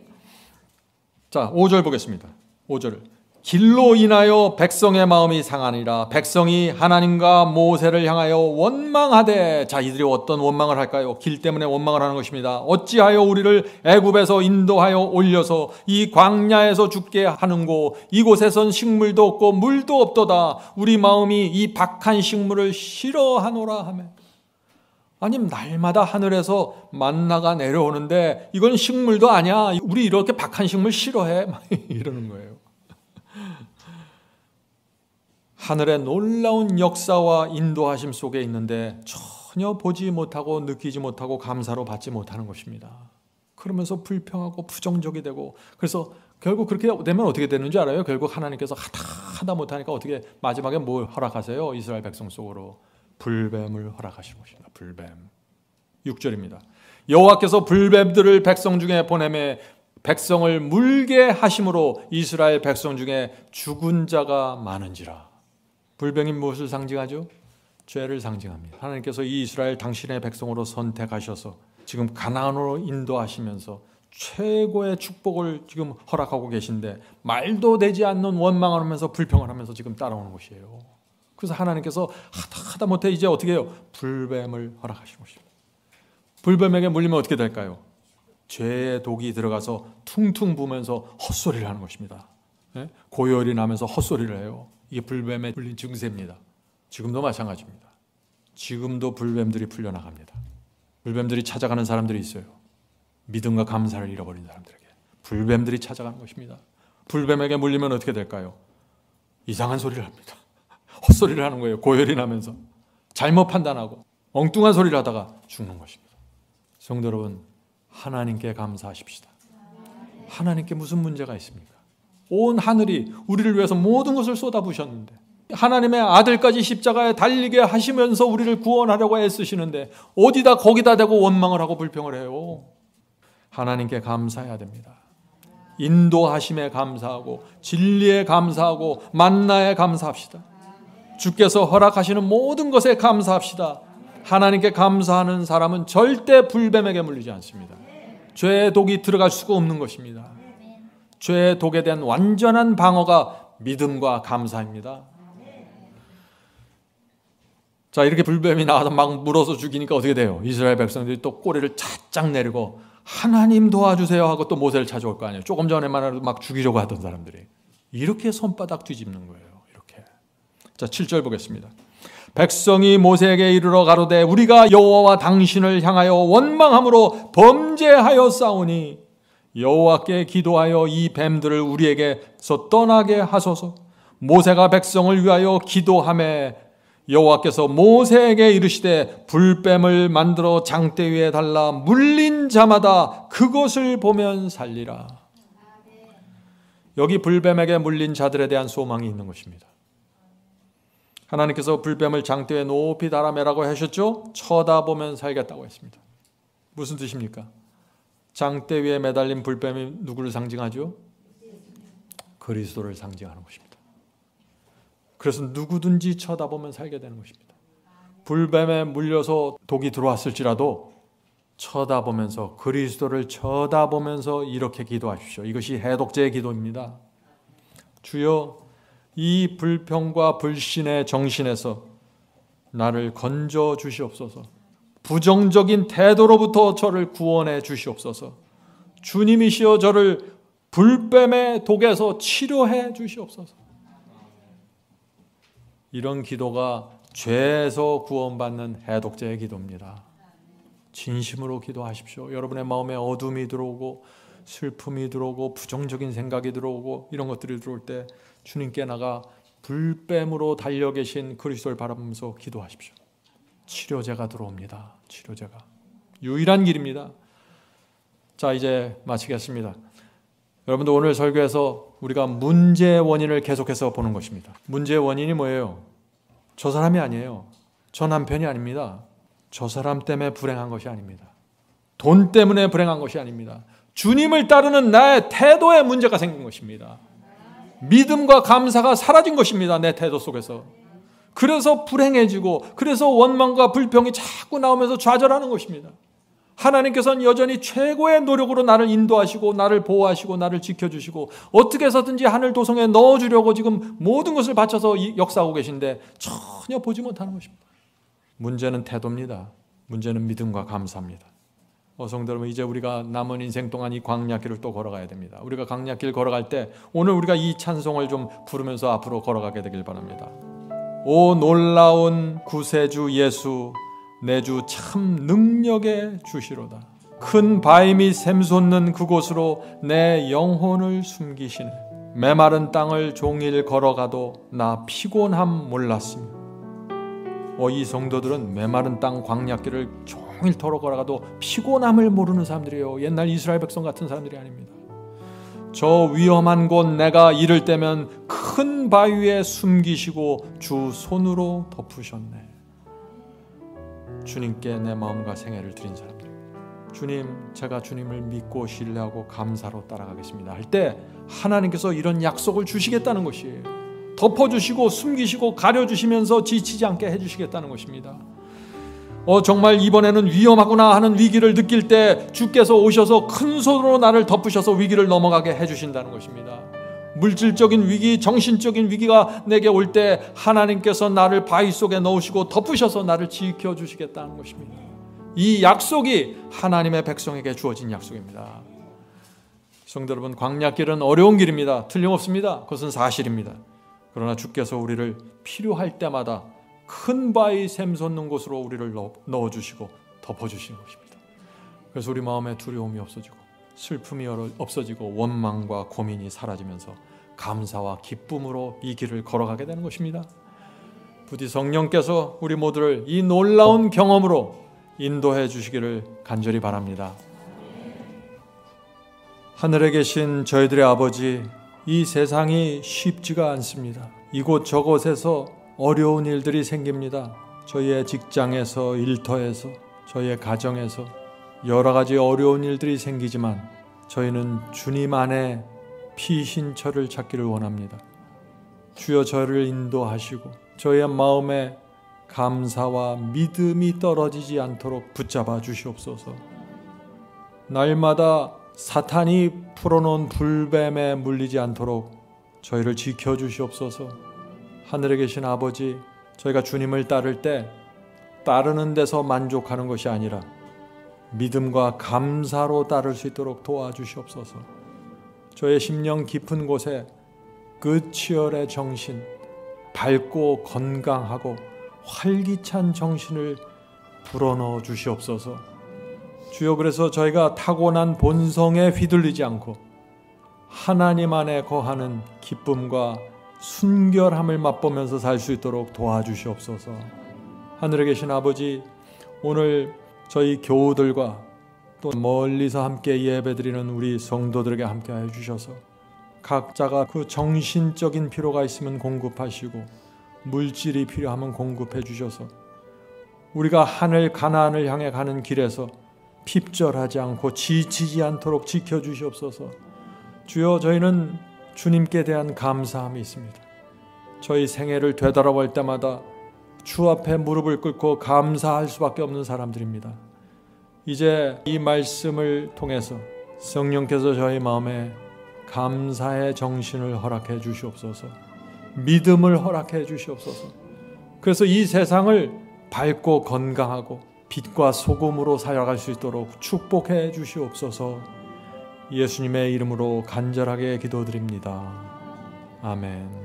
자, 5절 보겠습니다. 5절을 길로 인하여 백성의 마음이 상하니라. 백성이 하나님과 모세를 향하여 원망하되. 자, 이들이 어떤 원망을 할까요? 길 때문에 원망을 하는 것입니다. 어찌하여 우리를 애굽에서 인도하여 올려서 이 광야에서 죽게 하는고 이곳에선 식물도 없고 물도 없도다. 우리 마음이 이 박한 식물을 싫어하노라 하며. 아니, 날마다 하늘에서 만나가 내려오는데 이건 식물도 아니야. 우리 이렇게 박한 식물 싫어해. 이러는 거예요. 하늘의 놀라운 역사와 인도하심 속에 있는데 전혀 보지 못하고 느끼지 못하고 감사로 받지 못하는 것입니다. 그러면서 불평하고 부정적이 되고, 그래서 결국 그렇게 되면 어떻게 되는 줄 알아요? 결국 하나님께서 하다 못하니까 어떻게 마지막에 뭘 허락하세요? 이스라엘 백성 속으로 불뱀을 허락하시는 것입니다. 불뱀. 6절입니다. 여호와께서 불뱀들을 백성 중에 보내매 백성을 물게 하심으로 이스라엘 백성 중에 죽은 자가 많은지라. 불뱀이 무엇을 상징하죠? 죄를 상징합니다. 하나님께서 이 이스라엘 당신의 백성으로 선택하셔서 지금 가나안으로 인도하시면서 최고의 축복을 지금 허락하고 계신데 말도 되지 않는 원망을 하면서 불평을 하면서 지금 따라오는 것이에요. 그래서 하나님께서 하다 못해 이제 어떻게 해요? 불뱀을 허락하시는 것입니다. 불뱀에게 물리면 어떻게 될까요? 죄의 독이 들어가서 퉁퉁 부면서 헛소리를 하는 것입니다. 고열이 나면서 헛소리를 해요. 이게 불뱀에 물린 증세입니다. 지금도 마찬가지입니다. 지금도 불뱀들이 풀려나갑니다. 불뱀들이 찾아가는 사람들이 있어요. 믿음과 감사를 잃어버린 사람들에게 불뱀들이 찾아가는 것입니다. 불뱀에게 물리면 어떻게 될까요? 이상한 소리를 합니다. 헛소리를 하는 거예요. 고열이 나면서 잘못 판단하고 엉뚱한 소리를 하다가 죽는 것입니다. 성도 여러분, 하나님께 감사하십시다. 하나님께 무슨 문제가 있습니까? 온 하늘이 우리를 위해서 모든 것을 쏟아부으셨는데 하나님의 아들까지 십자가에 달리게 하시면서 우리를 구원하려고 애쓰시는데 어디다 거기다 대고 원망을 하고 불평을 해요. 하나님께 감사해야 됩니다. 인도하심에 감사하고 진리에 감사하고 만나에 감사합시다. 주께서 허락하시는 모든 것에 감사합시다. 하나님께 감사하는 사람은 절대 불뱀에게 물리지 않습니다. 죄의 독이 들어갈 수가 없는 것입니다. 죄의 독에 대한 완전한 방어가 믿음과 감사입니다. 자, 이렇게 불뱀이 나와서 막 물어서 죽이니까 어떻게 돼요? 이스라엘 백성들이 또 꼬리를 차짝 내리고 하나님 도와주세요 하고 또 모세를 찾아올 거 아니에요. 조금 전에만 해도 막 죽이려고 하던 사람들이 이렇게 손바닥 뒤집는 거예요. 이렇게. 자, 7절 보겠습니다. 백성이 모세에게 이르러 가로되 우리가 여호와와 당신을 향하여 원망함으로 범죄하여 싸우니 여호와께 기도하여 이 뱀들을 우리에게서 떠나게 하소서. 모세가 백성을 위하여 기도하매 여호와께서 모세에게 이르시되 불뱀을 만들어 장대 위에 달라 물린 자마다 그것을 보면 살리라. 여기 불뱀에게 물린 자들에 대한 소망이 있는 것입니다. 하나님께서 불뱀을 장대 위에 높이 달아매라고 하셨죠? 쳐다보면 살겠다고 했습니다. 무슨 뜻입니까? 장대 위에 매달린 불뱀이 누구를 상징하죠? 그리스도를 상징하는 것입니다. 그래서 누구든지 쳐다보면 살게 되는 것입니다. 불뱀에 물려서 독이 들어왔을지라도 쳐다보면서 그리스도를 쳐다보면서 이렇게 기도하십시오. 이것이 해독제의 기도입니다. 주여, 이 불평과 불신의 정신에서 나를 건져 주시옵소서. 부정적인 태도로부터 저를 구원해 주시옵소서. 주님이시여 저를 불뱀의 독에서 치료해 주시옵소서. 이런 기도가 죄에서 구원받는 해독제의 기도입니다. 진심으로 기도하십시오. 여러분의 마음에 어둠이 들어오고 슬픔이 들어오고 부정적인 생각이 들어오고 이런 것들이 들어올 때 주님께 나가 불뱀으로 달려 계신 그리스도를 바라보면서 기도하십시오. 치료제가 들어옵니다. 치료제가. 유일한 길입니다. 자, 이제 마치겠습니다. 여러분들 오늘 설교에서 우리가 문제의 원인을 계속해서 보는 것입니다. 문제의 원인이 뭐예요? 저 사람이 아니에요. 저 남편이 아닙니다. 저 사람 때문에 불행한 것이 아닙니다. 돈 때문에 불행한 것이 아닙니다. 주님을 따르는 나의 태도에 문제가 생긴 것입니다. 믿음과 감사가 사라진 것입니다. 내 태도 속에서. 그래서 불행해지고 그래서 원망과 불평이 자꾸 나오면서 좌절하는 것입니다. 하나님께서는 여전히 최고의 노력으로 나를 인도하시고 나를 보호하시고 나를 지켜주시고 어떻게 해서든지 하늘 도성에 넣어주려고 지금 모든 것을 바쳐서 역사하고 계신데 전혀 보지 못하는 것입니다. 문제는 태도입니다. 문제는 믿음과 감사입니다. 성도 여러분, 이제 우리가 남은 인생 동안 이 광야길을 또 걸어가야 됩니다. 우리가 광야길 걸어갈 때 오늘 우리가 이 찬송을 좀 부르면서 앞으로 걸어가게 되길 바랍니다. 오 놀라운 구세주 예수, 내 주 참 능력의 주시로다. 큰 바위 및 샘솟는 그곳으로 내 영혼을 숨기시네. 메마른 땅을 종일 걸어가도 나 피곤함 몰랐으며. 이 성도들은 메마른 땅 광야길을 종일 걸어가도 피곤함을 모르는 사람들이에요. 옛날 이스라엘 백성 같은 사람들이 아닙니다. 저 위험한 곳 내가 이를 때면 큰 바위에 숨기시고 주 손으로 덮으셨네. 주님께 내 마음과 생애를 드린 사람들, 주님, 제가 주님을 믿고 신뢰하고 감사로 따라가겠습니다 할 때 하나님께서 이런 약속을 주시겠다는 것이에요. 덮어주시고 숨기시고 가려주시면서 지치지 않게 해주시겠다는 것입니다. 정말 이번에는 위험하구나 하는 위기를 느낄 때 주께서 오셔서 큰 손으로 나를 덮으셔서 위기를 넘어가게 해주신다는 것입니다. 물질적인 위기, 정신적인 위기가 내게 올 때 하나님께서 나를 바위 속에 넣으시고 덮으셔서 나를 지켜주시겠다는 것입니다. 이 약속이 하나님의 백성에게 주어진 약속입니다. 성도 여러분, 광야길은 어려운 길입니다. 틀림없습니다. 그것은 사실입니다. 그러나 주께서 우리를 필요할 때마다 큰 바위 샘솟는 곳으로 우리를 넣어주시고 덮어주시는 것입니다. 그래서 우리 마음에 두려움이 없어지고 슬픔이 없어지고 원망과 고민이 사라지면서 감사와 기쁨으로 이 길을 걸어가게 되는 것입니다. 부디 성령께서 우리 모두를 이 놀라운 경험으로 인도해 주시기를 간절히 바랍니다. 하늘에 계신 저희들의 아버지, 이 세상이 쉽지가 않습니다. 이곳저곳에서 어려운 일들이 생깁니다. 저희의 직장에서, 일터에서, 저희의 가정에서 여러 가지 어려운 일들이 생기지만 저희는 주님 안에 피신처를 찾기를 원합니다. 주여 저를 인도하시고 저희의 마음에 감사와 믿음이 떨어지지 않도록 붙잡아 주시옵소서. 날마다 사탄이 풀어놓은 불뱀에 물리지 않도록 저희를 지켜주시옵소서. 하늘에 계신 아버지, 저희가 주님을 따를 때 따르는 데서 만족하는 것이 아니라 믿음과 감사로 따를 수 있도록 도와주시옵소서. 저의 심령 깊은 곳에 끝치열의 정신, 밝고 건강하고 활기찬 정신을 불어넣어 주시옵소서. 주여, 그래서 저희가 타고난 본성에 휘둘리지 않고 하나님 안에 거하는 기쁨과 순결함을 맛보면서 살 수 있도록 도와주시옵소서. 하늘에 계신 아버지, 오늘 저희 교우들과 또 멀리서 함께 예배드리는 우리 성도들에게 함께하여 주셔서 각자가 그 정신적인 필요가 있으면 공급하시고 물질이 필요하면 공급해 주셔서 우리가 하늘 가나안을 향해 가는 길에서 핍절하지 않고 지치지 않도록 지켜주시옵소서. 주여, 저희는 주님께 대한 감사함이 있습니다. 저희 생애를 되돌아볼 때마다 주 앞에 무릎을 꿇고 감사할 수밖에 없는 사람들입니다. 이제 이 말씀을 통해서 성령께서 저희 마음에 감사의 정신을 허락해 주시옵소서. 믿음을 허락해 주시옵소서. 그래서 이 세상을 밝고 건강하고 빛과 소금으로 살아갈 수 있도록 축복해 주시옵소서. 예수님의 이름으로 간절하게 기도드립니다. 아멘.